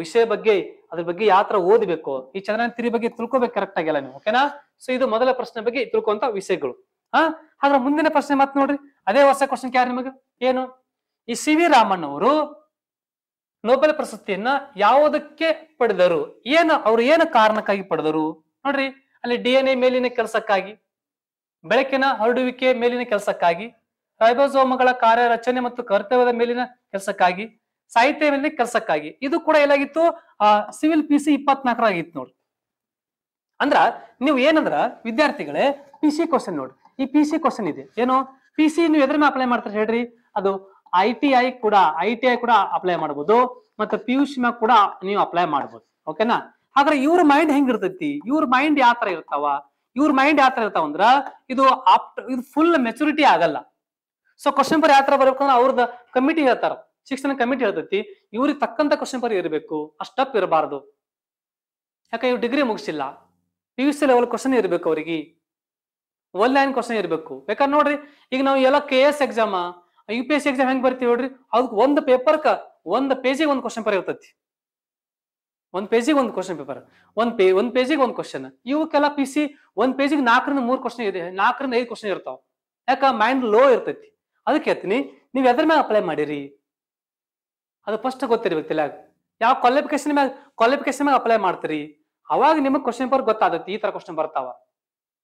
ವಿಷಯ ಬಗ್ಗೆ ಅದ್ರ ಬಗ್ಗೆ ಯಾವ ತರ ಓದಬೇಕು, ಈ ಚಂದ್ರಯಾನ 3 ಬಗ್ಗೆ ತಿಳ್ಕೊಬೇಕು ಕರೆಕ್ಟ್ ಆಗಿಲ್ಲ ನೀವು. ಓಕೆನಾ? ಸೊ ಇದು ಮೊದಲ ಪ್ರಶ್ನೆ ಬಗ್ಗೆ ತಿಳ್ಕೊಂತ ವಿಷಯಗಳು. ಹಾಗಾದ್ರೆ ಮುಂದಿನ ಪ್ರಶ್ನೆ ಮತ್ ನೋಡ್ರಿ, ಅದೇ ಹೊಸ ಕ್ವಶನ್ ಯಾರು ನಿಮಗೆ ಏನು, ಈ ಸಿ ವಿ ರಾಮನ್ ಅವರು ನೊಬೆಲ್ ಪ್ರಶಸ್ತಿಯನ್ನ ಯಾವುದಕ್ಕೆ ಪಡೆದರು, ಅವ್ರು ಏನು ಕಾರಣಕ್ಕಾಗಿ ಪಡೆದರು ನೋಡ್ರಿ. ಅಲ್ಲಿ DNA ಮೇಲಿನ ಕೆಲಸಕ್ಕಾಗಿ, ಬೆಳಕಿನ ಹರಡುವಿಕೆ ಮೇಲಿನ ಕೆಲಸಕ್ಕಾಗಿ, ರೈಬೋಸೋಮಗಳ ಕಾರ್ಯರಚನೆ ಮತ್ತು ಕರ್ತವ್ಯದ ಮೇಲಿನ ಕೆಲಸಕ್ಕಾಗಿ, ಸಾಹಿತ್ಯ ಮೇಲಿನ ಕೆಲಸಕ್ಕಾಗಿ. ಇದು ಕೂಡ ಎಲ್ಲಾಗಿತ್ತು, ಸಿವಿಲ್ PC 24 ಆಗಿತ್ತು ನೋಡ್ರಿ. ಅಂದ್ರ ನೀವು ಏನಂದ್ರ ವಿದ್ಯಾರ್ಥಿಗಳೇ, PC ಕ್ವಶನ್ ನೋಡ್ರಿ. ಈ PC ಕ್ವಶನ್ ಇದೆ ಏನು, PC ನೀವು ಎದ್ರ ಮೇಲೆ ಅಪ್ಲೈ ಮಾಡ್ತಾರೆ ಹೇಳ್ರಿ? ಅದು ITI ಕೂಡ ಅಪ್ಲೈ ಮಾಡಬಹುದು, ಮತ್ತೆ PUC ಮ್ಯಾಗ ಕೂಡ ನೀವು ಅಪ್ಲೈ ಮಾಡಬಹುದು. ಓಕೆನಾ? ಹಾಗಾದ್ರೆ ಇವ್ರ ಮೈಂಡ್ ಹೆಂಗಿರ್ತೈತಿ, ಇವ್ರ ಮೈಂಡ್ ಯಾವ ತರ ಇರ್ತಾವ, ಅಂದ್ರ ಇದು ಫುಲ್ ಮೆಚುರಿಟಿ ಆಗಲ್ಲ. ಸೊ ಕ್ವಶನ್ ಪೇಪರ್ ಯಾವ ತರ ಬರ್ಬೇಕಂದ್ರೆ ಅವ್ರದ ಕಮಿಟಿ ಹೇಳ್ತಾರ, ಶಿಕ್ಷಣ ಕಮಿಟಿ ಹೇಳ್ತೈತಿ, ಇವ್ರಿಗೆ ತಕ್ಕಂತ ಕ್ವಶನ್ ಪೇಪರ್ ಇರಬೇಕು, ಅಷ್ಟಪ್ ಇರಬಾರ್ದು. ಯಾಕೆ ಇವ್ರು ಡಿಗ್ರಿ ಮುಗಿಸಿಲ್ಲ, PUC ಲೆವೆಲ್ ಕ್ವಶನ್ ಇರಬೇಕು, ಅವ್ರಿಗೆ ಒನ್ ಲೈನ್ ಕ್ವಶನ್ ಇರಬೇಕು. ಬೇಕಾದ್ರೆ ನೋಡ್ರಿ, ಈಗ ನಾವು ಎಲ್ಲ KS ಎಕ್ಸಾಮ್, UPSC ಎಕ್ಸಾಮ್ ಹೆಂಗ್ ಬರ್ತೀವಿ ನೋಡ್ರಿ, ಅದಕ್ಕೆ ಒಂದು ಪೇಪರ್ಕ ಒಂದು ಪೇಜಿಗೆ ಒಂದು ಕ್ವಶನ್ ಪೇಪರ್ ಇರ್ತೈತಿ. ಒಂದ್ ಪೇಜಿಗೆ ಒಂದು ಕ್ವಶನ್ ಪೇಪರ್, ಒಂದ್ ಪೇಜಿಗೆ ಒಂದು ಕ್ವಶನ್. ಇವಕ್ಕೆಲ್ಲ PC ಒಂದ್ ಪೇಜಿಗೆ 4 ರಿಂದ 3 ಕ್ವಶನ್ ಇದೆ, 4 ರಿಂದ 5 ಕ್ವಶನ್ ಇರ್ತಾವ. ಯಾಕ ಮೈಂಡ್ ಲೋ ಇರ್ತೈತಿ. ಅದಕ್ಕೆ ಹೇಳ್ತೀನಿ, ನೀವ್ ಎದ್ರ ಮ್ಯಾಗ ಅಪ್ಲೈ ಮಾಡಿರಿ ಅದು ಫಸ್ಟ್ ಗೊತ್ತಿರ್ಬೇಕಿಲ್ಲ. ಯಾವ ಕ್ವಾಲಿಫಿಕೇಶನ್ ಮ್ಯಾಗ ಅಪ್ಲೈ ಮಾಡ್ತೀರಿ, ಅವಾಗ ನಿಮಗ್ ಕ್ವಶನ್ ಪೇಪರ್ ಗೊತ್ತಾಗತ್ತೆ ಈ ತರ ಕ್ವಶನ್ ಬರ್ತಾವ.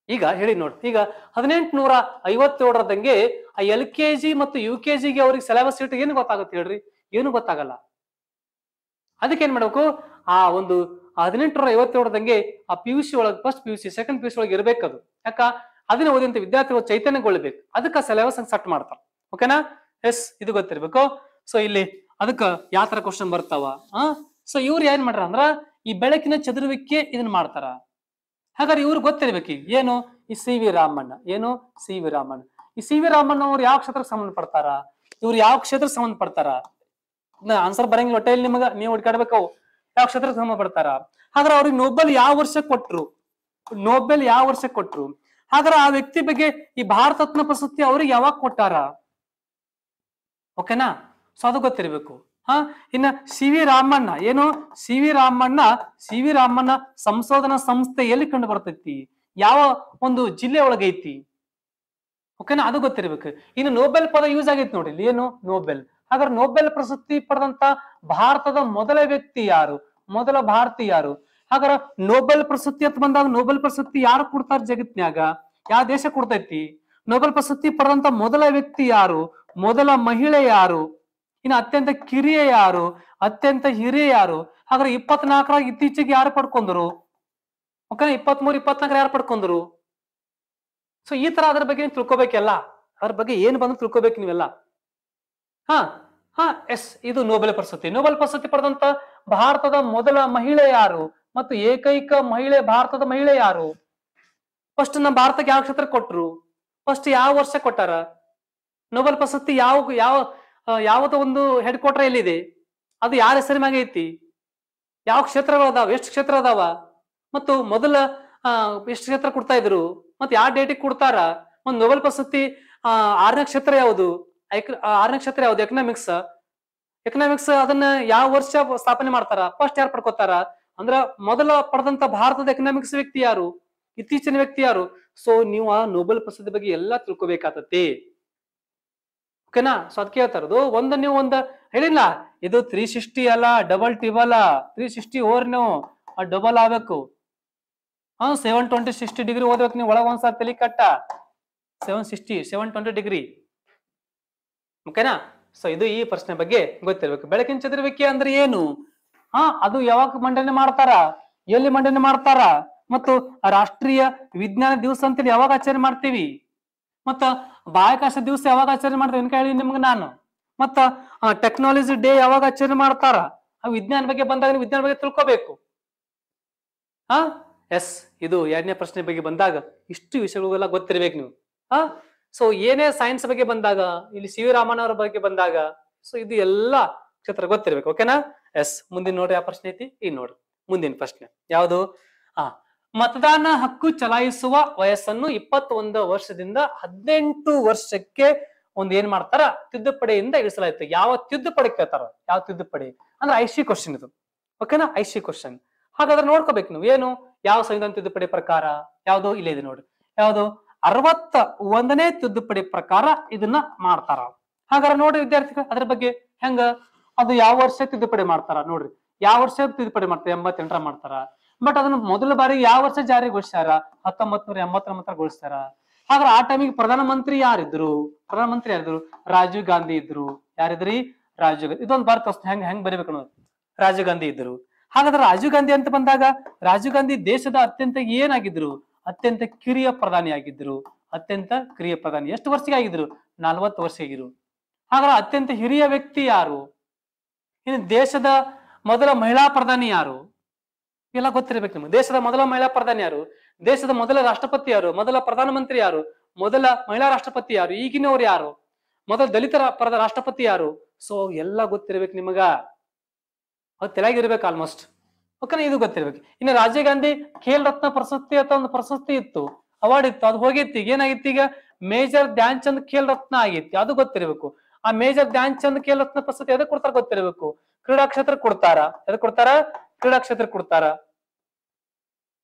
ಈಗ ಹೇಳಿ ನೋಡಿ, ಈಗ 1857ರಂಗೆ LKG ಮತ್ತು UKG ಗೆ ಅವ್ರಿಗೆ ಸಿಲೆಬಸ್ ಶೀಟ್ ಏನು ಗೊತ್ತಾಗುತ್ತೆ ಹೇಳ್ರಿ? ಏನು ಗೊತ್ತಾಗಲ್ಲ. ಅದಕ್ಕೆ ಏನ್ ಮಾಡ್ಬೇಕು, ಆ ಒಂದು 1857ರಂಗೆ ಆ PUC ಒಳಗೆ ಫಸ್ಟ್ PUC ಸೆಕೆಂಡ್ PUC ಒಳಗೆ ಇರ್ಬೇಕದು. ಯಾಕ ಅದನ್ನ ಓದಿದಂತ ವಿದ್ಯಾರ್ಥಿಗಳು ಚೈತನ್ಯಗೊಳ್ಬೇಕು, ಅದಕ್ಕೆ ಸಿಲೆಬಸ್ ಸೆಟ್ ಮಾಡ್ತಾರ. ಓಕೆನಾ? ಎಸ್, ಇದು ಗೊತ್ತಿರ್ಬೇಕು. ಸೊ ಇಲ್ಲಿ ಅದಕ್ಕ ಯಾವ ತರ ಕ್ವಶನ್ ಬರ್ತಾವ. ಸೊ ಇವ್ರು ಏನ್ ಮಾಡ್ರ ಅಂದ್ರ ಈ ಬೆಳಕಿನ ಚದುರುವಿಕೆ ಇದನ್ನ ಮಾಡ್ತಾರ. ಹಾಗಾದ್ರೆ ಇವ್ರು ಗೊತ್ತಿರ್ಬೇಕು ಏನು, ಈ ಸಿ ವಿ ರಾಮಣ್ಣ. ಏನು ಸಿ ವಿ ರಾಮಣ್ಣ? ಈ ಸಿ ವಿ ರಾಮಣ್ಣ ಅವ್ರು ಯಾವ ಕ್ಷೇತ್ರಕ್ಕೆ ಸಂಬಂಧಪಡ್ತಾರ, ಇವ್ರು ಯಾವ ಕ್ಷೇತ್ರಕ್ಕೆ ಸಂಬಂಧಪಡ್ತಾರ? ಆನ್ಸರ್ ಬರಂಗಿಲ್ಲ ಹೊಟ್ಟೆಯಲ್ಲಿ ನಿಮಗ, ನೀವು ಹುಡ್ಕಾಡ್ಬೇಕು ಯಾವ ಕ್ಷೇತ್ರಕ್ಕೆ ಸಂಬಂಧಪಡ್ತಾರ. ಹಾಗಾದ್ರೆ ಅವ್ರಿಗೆ ನೋಬೆಲ್ ಯಾವ ವರ್ಷ ಕೊಟ್ರು? ಹಾಗಾದ್ರೆ ಆ ವ್ಯಕ್ತಿ ಬಗ್ಗೆ ಈ ಭಾರತ ರತ್ನ ಪ್ರಶಸ್ತಿ ಅವ್ರಿಗೆ ಯಾವಾಗ ಕೊಟ್ಟಾರ? ಓಕೆನಾ? ಸೊ ಅದು ಗೊತ್ತಿರ್ಬೇಕು. ಇನ್ನ ಸಿ ವಿ ರಾಮಣ್ಣ ಏನು, ಸಿ ವಿ ರಾಮಣ್ಣ ಸಂಶೋಧನಾ ಸಂಸ್ಥೆ ಎಲ್ಲಿ ಕಂಡು ಬರ್ತೈತಿ, ಯಾವ ಒಂದು ಜಿಲ್ಲೆ ಒಳಗೈತಿ? ಓಕೆನಾ? ಅದು ಗೊತ್ತಿರ್ಬೇಕು. ಇನ್ನು ನೋಬೆಲ್ ಪದ ಯೂಸ್ ಆಗೈತಿ ನೋಡಿ ಇಲ್ಲಿ, ಏನು ನೋಬೆಲ್. ಹಾಗಾದ್ರೆ ನೋಬೆಲ್ ಪ್ರಶಸ್ತಿ ಪಡೆದಂತ ಭಾರತದ ಮೊದಲ ವ್ಯಕ್ತಿ ಯಾರು, ಮೊದಲ ಭಾರತೀಯ ಯಾರು? ಹಾಗಾದ್ರೆ ನೋಬೆಲ್ ಪ್ರಶಸ್ತಿ ಅಂತ ಬಂದಾಗ ನೋಬೆಲ್ ಪ್ರಶಸ್ತಿ ಯಾರು ಕೊಡ್ತಾರ ಜಗತ್ನ್ಯಾಗ, ಯಾವ ದೇಶ ಕೊಡ್ತೈತಿ? ನೋಬೆಲ್ ಪ್ರಶಸ್ತಿ ಪಡೆದಂತ ಮೊದಲ ವ್ಯಕ್ತಿ ಯಾರು, ಮೊದಲ ಮಹಿಳೆ ಯಾರು, ಇನ್ನು ಅತ್ಯಂತ ಕಿರಿಯ ಯಾರು, ಅತ್ಯಂತ ಹಿರಿಯ ಯಾರು? ಹಾಗಾದ್ರೆ 24 ಇತ್ತೀಚೆಗೆ ಯಾರು ಪಡ್ಕೊಂಡ್ರು? ಓಕೆ, 23, 24 ಯಾರು ಪಡ್ಕೊಂಡ್ರು? ಸೊ ಈ ತರ ಅದ್ರ ಬಗ್ಗೆ ತಿಳ್ಕೊಬೇಕೆಲ್ಲ, ಅದ್ರ ಬಗ್ಗೆ ಏನ್ ಬಂದು ತಿಳ್ಕೊಬೇಕು ನೀವೆಲ್ಲ. ಎಸ್, ಇದು ನೋಬೆಲ್ ಪ್ರಶಸ್ತಿ ಪಡೆದಂತ ಭಾರತದ ಮೊದಲ ಮಹಿಳೆ ಯಾರು ಮತ್ತು ಏಕೈಕ ಭಾರತದ ಮಹಿಳೆ ಯಾರು? ಫಸ್ಟ್ ನಮ್ಮ ಭಾರತಕ್ಕೆ ಯಾವ ಕ್ಷೇತ್ರ ಕೊಟ್ರು, ಫಸ್ಟ್ ಯಾವ ವರ್ಷ ಕೊಟ್ಟಾರ? ನೋಬೆಲ್ ಪ್ರಶಸ್ತಿ ಯಾವ್ದು ಒಂದು ಹೆಡ್ ಕ್ವಾರ್ಟರ್ ಎಲ್ಲಿದೆ, ಅದು ಯಾರ ಹೆಸರು ಮ್ಯಾಗ ಐತಿ, ಯಾವ ಕ್ಷೇತ್ರಗಳದಾವ, ಎಷ್ಟು ಕ್ಷೇತ್ರ ಅದಾವ, ಮತ್ತು ಮೊದಲ ಎಷ್ಟು ಕ್ಷೇತ್ರ ಕೊಡ್ತಾ ಇದ್ರು, ಮತ್ತೆ ಯಾವ ಡೇಟಿಗೆ ಕೊಡ್ತಾರ? ಒಂದು ನೋಬೆಲ್ ಪ್ರಶಸ್ತಿ 6ನೇ ಕ್ಷೇತ್ರ ಯಾವುದು? ಎಕನಾಮಿಕ್ಸ್ ಅದನ್ನ ಯಾವ ವರ್ಷ ಸ್ಥಾಪನೆ ಮಾಡ್ತಾರ, ಫಸ್ಟ್ ಯಾರು ಪಡ್ಕೋತಾರ? ಅಂದ್ರ ಮೊದಲ ಪಡೆದಂತ ಭಾರತದ ಎಕನಾಮಿಕ್ಸ್ ವ್ಯಕ್ತಿ ಯಾರು, ಇತ್ತೀಚಿನ ವ್ಯಕ್ತಿ ಯಾರು? ಸೊ ನೀವು ಆ ನೋಬೆಲ್ ಪ್ರಶಸ್ತಿ ಬಗ್ಗೆ ಎಲ್ಲಾ ತಿಳ್ಕೊಬೇಕಾಗತ್ತೆ. ಓಕೆನಾ? ಸೊ ಅದಕ್ಕೆ ಹೇಳ್ತಾರದು, ನೀವು ಹೇಳಿಲ್ಲ, ಇದು 360 ಅಲ್ಲ, ಡಬಲ್ ಟಿಬಲ್ 360 ಓವರ್ ನೀವು ಡಬಲ್ ಆಗ್ಬೇಕು. 720 60 ಡಿಗ್ರಿ ಓದ್ಬೇಕು ನೀವು ಒಳಗ ಒಂದ್ಸಾರಿ ತಲೆ ಕಟ್ಟ 760 720 ಡಿಗ್ರಿ. ಓಕೆನಾ? ಸೊ ಇದು ಈ ಪ್ರಶ್ನೆ ಬಗ್ಗೆ ಗೊತ್ತಿರ್ಬೇಕು. ಬೆಳಕಿನ ಚದುರುವಿಕೆ ಅಂದ್ರೆ ಏನು? ಅದು ಯಾವಾಗ ಮಂಡನೆ ಮಾಡ್ತಾರ, ಎಲ್ಲಿ ಮಂಡನೆ ಮಾಡ್ತಾರ, ಮತ್ತು ರಾಷ್ಟ್ರೀಯ ವಿಜ್ಞಾನ ದಿವಸ ಅಂತೇಳಿ ಯಾವಾಗ ಆಚರಣೆ ಮಾಡ್ತೀವಿ, ಮತ್ತ ಬಾಹ್ಯಾಕಾಶ ದಿವಸ ಯಾವಾಗ ಆಚರಣೆ ಮಾಡ್ತೀವಿ ಅಂತ ಹೇಳಿ ನಿಮ್ಗೆ ನಾನು, ಮತ್ತ ಟೆಕ್ನಾಲಜಿ ಡೇ ಯಾವಾಗ ಆಚರಣೆ ಮಾಡ್ತಾರ, ಆ ವಿಜ್ಞಾನ ಬಗ್ಗೆ ಬಂದಾಗ ವಿಜ್ಞಾನ ಬಗ್ಗೆ ತಿಳ್ಕೋಬೇಕು. ಎಸ್, ಇದು 2ನೇ ಪ್ರಶ್ನೆ ಬಗ್ಗೆ ಬಂದಾಗ ಇಷ್ಟು ವಿಷಯಗಳೆಲ್ಲ ಗೊತ್ತಿರ್ಬೇಕು ನೀವು. ಸೊ ಏನೇ ಸೈನ್ಸ್ ಬಗ್ಗೆ ಬಂದಾಗ, ಇಲ್ಲಿ ಸಿ ವಿ ರಾಮನ್ ಅವರ ಬಗ್ಗೆ ಬಂದಾಗ, ಸೊ ಇದು ಎಲ್ಲಾ ಕ್ಷೇತ್ರ ಗೊತ್ತಿರ್ಬೇಕು. ಓಕೆನಾ? ಎಸ್, ಮುಂದಿನ ನೋಡ್ರಿ ಯಾವ ಪ್ರಶ್ನೆ ಐತಿ ಈ ನೋಡ್ರಿ. ಮುಂದಿನ ಪ್ರಶ್ನೆ ಯಾವುದು? ಮತದಾನ ಹಕ್ಕು ಚಲಾಯಿಸುವ ವಯಸ್ಸನ್ನು 21 ವರ್ಷದಿಂದ 18 ವರ್ಷಕ್ಕೆ ಏನ್ ಮಾಡ್ತಾರ, ತಿದ್ದುಪಡಿಯಿಂದ ಇಳಿಸಲಾಯ್ತು. ಯಾವ ತಿದ್ದುಪಡಿ ಕೇಳ್ತಾರ? ಯಾವ ತಿದ್ದುಪಡಿ ಅಂದ್ರೆ ಐಸಿ ಕ್ವಶನ್ ಇದು. ಓಕೆನಾ? IC question. ಹಾಗಾದ್ರೆ ನೋಡ್ಕೋಬೇಕು ನೀವು ಏನು, ಯಾವ ಸಂವಿಧಾನ ತಿದ್ದುಪಡಿ ಪ್ರಕಾರ ಯಾವುದು ಇಲ್ಲೇ ಇದೆ ನೋಡ್ರಿ. ಯಾವುದು? 61ನೇ ತಿದ್ದುಪಡಿ ಪ್ರಕಾರ ಇದನ್ನ ಮಾಡ್ತಾರ. ಹಾಗಾದ್ರೆ ನೋಡ್ರಿ ವಿದ್ಯಾರ್ಥಿಗಳು, ಅದ್ರ ಬಗ್ಗೆ ಹೆಂಗ, ಅದು ಯಾವ ವರ್ಷ ತಿದ್ದುಪಡಿ ಮಾಡ್ತಾರ ನೋಡ್ರಿ. ಯಾವ ವರ್ಷ ತಿದ್ದುಪಡಿ ಮಾಡ್ತಾರ? 88ರ ಮಾಡ್ತಾರ. ಬಟ್ ಅದನ್ನ ಮೊದಲ ಬಾರಿ ಯಾವ ವರ್ಷ ಜಾರಿಗೊಳಿಸ್ಯಾರ? 1989 ಗೊಳಿಸ್ತಾರ. ಹಾಗಾದ್ರೆ ಆ ಟೈಮಿಗೆ ಪ್ರಧಾನಮಂತ್ರಿ ಯಾರಿದ್ರು? ಪ್ರಧಾನಮಂತ್ರಿ ಯಾರಿದ್ರು? ರಾಜೀವ್ ಗಾಂಧಿ ಇದ್ರು. ಯಾರಿದ್ರಿ? ರಾಜೀವ್ ಗಾಂಧಿ. ಇದೊಂದು ಭಾರತ ಹೆಂಗ್ ಬರೀಬೇಕು ಅನ್ನೋದು. ರಾಜೀವ್ ಗಾಂಧಿ ಇದ್ರು. ಹಾಗಾದ್ರೆ ರಾಜೀವ್ ಗಾಂಧಿ ಅಂತ ಬಂದಾಗ ರಾಜೀವ್ ಗಾಂಧಿ ದೇಶದ ಅತ್ಯಂತ ಏನಾಗಿದ್ರು? ಅತ್ಯಂತ ಕಿರಿಯ ಪ್ರಧಾನಿ ಆಗಿದ್ರು. ಅತ್ಯಂತ ಕಿರಿಯ ಪ್ರಧಾನಿ. ಎಷ್ಟು ವರ್ಷಕ್ಕೆ ಆಗಿದ್ರು? 40 ವರ್ಷ ಆಗಿರು. ಹಾಗಾದ್ರೆ ಅತ್ಯಂತ ಹಿರಿಯ ವ್ಯಕ್ತಿ ಯಾರು? ಇನ್ನು ದೇಶದ ಮೊದಲ ಮಹಿಳಾ ಪ್ರಧಾನಿ ಯಾರು? ಎಲ್ಲ ಗೊತ್ತಿರ್ಬೇಕು ನಿಮ್ಗೆ. ದೇಶದ ಮೊದಲ ಮಹಿಳಾ ಪ್ರಧಾನಿ ಯಾರು? ದೇಶದ ಮೊದಲ ರಾಷ್ಟ್ರಪತಿ ಯಾರು? ಮೊದಲ ಪ್ರಧಾನಮಂತ್ರಿ ಯಾರು? ಮೊದಲ ಮಹಿಳಾ ರಾಷ್ಟ್ರಪತಿ ಯಾರು? ಈಗಿನವ್ರು ಯಾರು? ಮೊದಲ ದಲಿತರ ರಾಷ್ಟ್ರಪತಿ ಯಾರು? ಸೊ ಎಲ್ಲ ಗೊತ್ತಿರ್ಬೇಕು ನಿಮಗ. ಅದು ತೆಳಗಿರ್ಬೇಕು ಆಲ್ಮೋಸ್ಟ್. ಓಕೆನಾ? ಇದು ಗೊತ್ತಿರ್ಬೇಕು. ಇನ್ನು ರಾಜೀವ್ ಗಾಂಧಿ ಖೇಲ್ ರತ್ನ ಪ್ರಶಸ್ತಿ ಅಂತ ಒಂದು ಪ್ರಶಸ್ತಿ ಇತ್ತು, ಅವಾರ್ಡ್ ಇತ್ತು, ಅದು ಹೋಗಿತ್ತು. ಏನಾಗಿತ್ತು ಈಗ? ಮೇಜರ್ ಧ್ಯಾನ್ ಚಂದ್ ಖೇಲ್ ರತ್ನ ಆಗಿತ್ತು. ಅದು ಗೊತ್ತಿರ್ಬೇಕು. ಆ ಮೇಜರ್ ಧ್ಯಾನ್ ಚಂದ್ ಖೇಲ್ ರತ್ನ ಪ್ರಶಸ್ತಿ ಎದಕ್ಕೆ ಕೊಡ್ತಾರ ಗೊತ್ತಿರ್ಬೇಕು. ಕ್ರೀಡಾ ಕ್ಷೇತ್ರಕ್ಕೆ ಕೊಡ್ತಾರ. ಎದಕ್ಕೆ ಕೊಡ್ತಾರ? ಕ್ರೀಡಾ ಕ್ಷೇತ್ರಕ್ಕೆ ಕೊಡ್ತಾರ.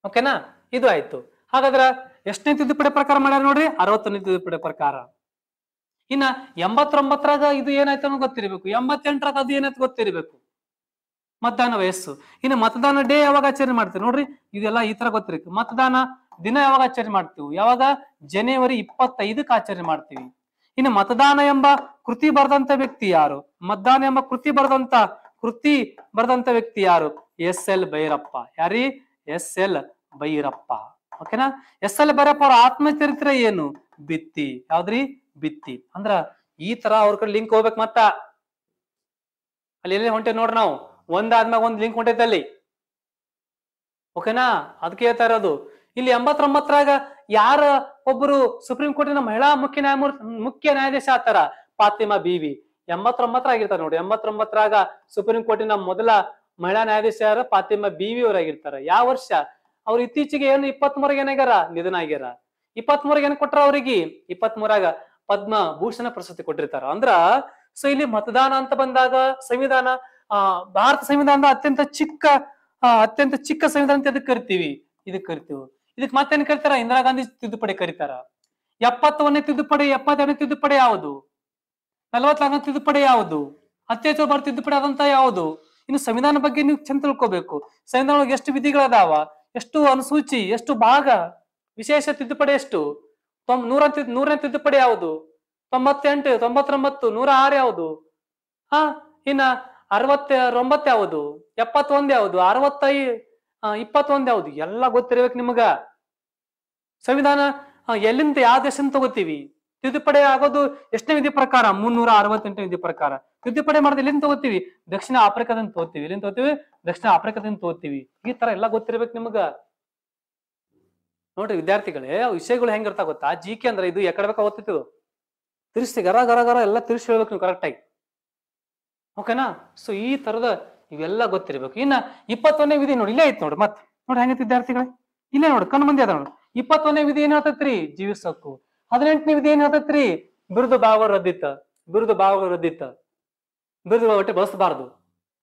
ಓಕೆನಾ? ಇದು ಆಯ್ತು. ಹಾಗಾದ್ರ ಎಷ್ಟನೇ ತಿದ್ದುಪಡಿ ಪ್ರಕಾರ ಮಾಡ್ಯಾರ ನೋಡ್ರಿ? 60ನೇ ತಿದ್ದುಪಡಿ ಪ್ರಕಾರ. ಇನ್ನ 89ರಾಗ ಇದು ಏನಾಯ್ತು ಅನ್ನೋ ಗೊತ್ತಿರ್ಬೇಕು. 88ರಾಗ ಅದು ಏನಾಯ್ತು ಗೊತ್ತಿರ್ಬೇಕು. ಮತದಾನ ವಯಸ್ಸು. ಇನ್ನು ಮತದಾನ ಡೇ ಯಾವಾಗ ಆಚರಣೆ ಮಾಡ್ತೀವಿ ನೋಡ್ರಿ? ಇದೆಲ್ಲ ಈ ತರ ಗೊತ್ತಿರ್ಬೇಕು. ಮತದಾನ ದಿನ ಯಾವಾಗ ಆಚರಣೆ ಮಾಡ್ತೀವಿ? ಯಾವಾಗ? ಜನವರಿ 25ಕ್ಕೆ ಆಚರಣೆ ಮಾಡ್ತೀವಿ. ಇನ್ನು ಮತದಾನ ಎಂಬ ಕೃತಿ ಬರೆದಂತ ವ್ಯಕ್ತಿ ಯಾರು? ಮತದಾನ ಎಂಬ ಕೃತಿ ಬರೆದಂತ ವ್ಯಕ್ತಿ ಯಾರು? SL ಭೈರಪ್ಪ. ಯಾರಿ? SL ಭೈರಪ್ಪ. ಓಕೆನಾ? SL ಭೈರಪ್ಪ ಅವ್ರ ಆತ್ಮಚರಿತ್ರೆ ಏನು? ಬಿತ್ತಿ. ಯಾವ್ದ್ರಿ? ಬಿತ್ತಿ. ಅಂದ್ರ ಈ ತರ ಅವ್ರ ಕಡೆ ಲಿಂಕ್ ಹೋಗ್ಬೇಕು. ಮತ್ತ ಅಲ್ಲಿ ಎಲ್ಲಿ ಹೊಂಟೆ ನೋಡ್ರಿ, ನಾವು ಒಂದಾದ್ಮ್ಯಾಗ ಒಂದ್ ಲಿಂಕ್ ಹೊಂಟೈತೆ ಅಲ್ಲಿ. ಓಕೆನಾ? ಅದಕ್ಕೆ ಹೇಳ್ತಾ ಇರೋದು. ಇಲ್ಲಿ 89ರಾಗ ಯಾರ ಒಬ್ಬರು ಸುಪ್ರೀಂ ಕೋರ್ಟಿನ ಮಹಿಳಾ ಮುಖ್ಯ ನ್ಯಾಯಾಧೀಶ ಆತಾರ? ಫಾತಿಮಾ ಬೀವಿ. 89 ಆಗಿರ್ತಾರ ನೋಡಿ. 89ರಾಗ ಸುಪ್ರೀಂ ಕೋರ್ಟಿನ ಮೊದಲ ಮಹಿಳಾ ನ್ಯಾಯಾಧೀಶ ಯಾರ? ಫಾತಿಮಾ ಬೀವಿ ಅವರಾಗಿರ್ತಾರ. ಯಾವ ವರ್ಷ? ಅವ್ರು ಇತ್ತೀಚೆಗೆ ಏನು 23ಗೆ ಏನಾಗ್ಯಾರ? ನಿಧನ ಆಗ್ಯಾರ. 23ಗೆ ಏನ್ ಕೊಟ್ರ ಅವ್ರಿಗೆ? 23ರಾಗ ಪದ್ಮ ಭೂಷಣ ಪ್ರಶಸ್ತಿ ಕೊಟ್ಟಿರ್ತಾರ. ಅಂದ್ರ ಸೊ ಇಲ್ಲಿ ಮತದಾನ ಅಂತ ಬಂದಾಗ ಸಂವಿಧಾನ, ಭಾರತ ಸಂವಿಧಾನದ ಅತ್ಯಂತ ಚಿಕ್ಕ ಸಂವಿಧಾನ ಅಂತ ಇದಕ್ಕೆ ಕರಿತೀವಿ. ಇದಕ್ ಮತ್ತೇನ್ ಕರಿತಾರ? ಇಂದಿರಾ ಗಾಂಧಿ ತಿದ್ದುಪಡಿ ಕರೀತಾರ. 71ನೇ ತಿದ್ದುಪಡಿ, 72ನೇ ತಿದ್ದುಪಡಿ ಯಾವುದು? 44ನೇ ತಿದ್ದುಪಡಿ ಯಾವುದು? ಅತ್ಯಚಾರ ಭಾರತ ತಿದ್ದುಪಡಿ ಆದಂತ ಯಾವುದು? ಇನ್ನು ಸಂವಿಧಾನ ಬಗ್ಗೆ ನೀವು ಚಂದ ತಿಳ್ಕೊಬೇಕು. ಸಂವಿಧಾನ ಒಳಗೆ ಎಷ್ಟು ವಿಧಿಗಳದಾವ, ಎಷ್ಟು ಅನುಸೂಚಿ, ಎಷ್ಟು ಭಾಗ, ವಿಶೇಷ ತಿದ್ದುಪಡಿ ಎಷ್ಟು? 100ನೇ ತಿದ್ದುಪಡಿ ಯಾವುದು? 98, 99, 106 ಯಾವುದು? ಇನ್ನ 69 ಯಾವುದು? 71 ಯಾವುದು? 21 ಯಾವುದು? ಎಲ್ಲ ಗೊತ್ತಿರ್ಬೇಕು ನಿಮಗ. ಸಂವಿಧಾನ ಎಲ್ಲಿಂದ ಯಾವ ದೇಶದಿಂದ ತಗೋತೀವಿ? ತಿದ್ದುಪಡಿ ಆಗೋದು ಎಷ್ಟನೇ ವಿಧಿ ಪ್ರಕಾರ? 368ನೇ ವಿಧಿ ಪ್ರಕಾರ. ತಿದ್ದುಪಡಿ ಮಾಡೋದು ಎಲ್ಲಿಂದ ತಗೋತೀವಿ? ದಕ್ಷಿಣ ಆಫ್ರಿಕಾದಿಂದ ತಗೋತೀವಿ. ಎಲ್ಲಿಂದ ತಗೋತೀವಿ? ದಕ್ಷಿಣ ಆಫ್ರಿಕಾದಿಂದ ತಗೋತೀವಿ. ಈ ತರ ಎಲ್ಲ ಗೊತ್ತಿರ್ಬೇಕು ನಿಮಗ. ನೋಡ್ರಿ ವಿದ್ಯಾರ್ಥಿಗಳೇ, ವಿಷಯಗಳು ಹೆಂಗಿರ್ತಾ ಗೊತ್ತಾ? GK ಅಂದ್ರೆ ಇದು ಎಕಡೆ ಬೇಕಾ ಓದ್ತಿತ್ತು, ತಿರ್ಸಿ ಗರ ಗರ ಗರ ಎಲ್ಲ ತಿರ್ಸಿ ಹೇಳ್ಬೇಕು ನೀವು ಕರೆಕ್ಟ್ ಆಗಿ. ಓಕೆನಾ? ಸೊ ಈ ತರದ ಇವೆಲ್ಲ ಗೊತ್ತಿರ್ಬೇಕು. ಇನ್ನ 21ನೇ ವಿಧಿ ನೋಡಿ, ಇಲ್ಲೇ ಐತಿ ನೋಡ್ರಿ. ಮತ್ ನೋಡಿ ಹೆಂಗೈತಿ ವಿದ್ಯಾರ್ಥಿಗಳೇ, ಇಲ್ಲೇ ನೋಡಿ ಕಣ್ಣು ಮಂದಿ ಅದ ನೋಡಿ. 21ನೇ ವಿಧಿ ಏನ್ ಹೇಳ್ತೈತ್ರಿ? ಜೀವಿಸಕ್ಕು. 18ನೇ ವಿಧಿ ಏನ್ ಹೇಳ್ತೈತ್ರಿ? ಬಿರುದು ಭಾವ ರದ್ದಿತ. ಬಿರುದು ಒಟ್ಟೆ ಬಳಸಬಾರದು.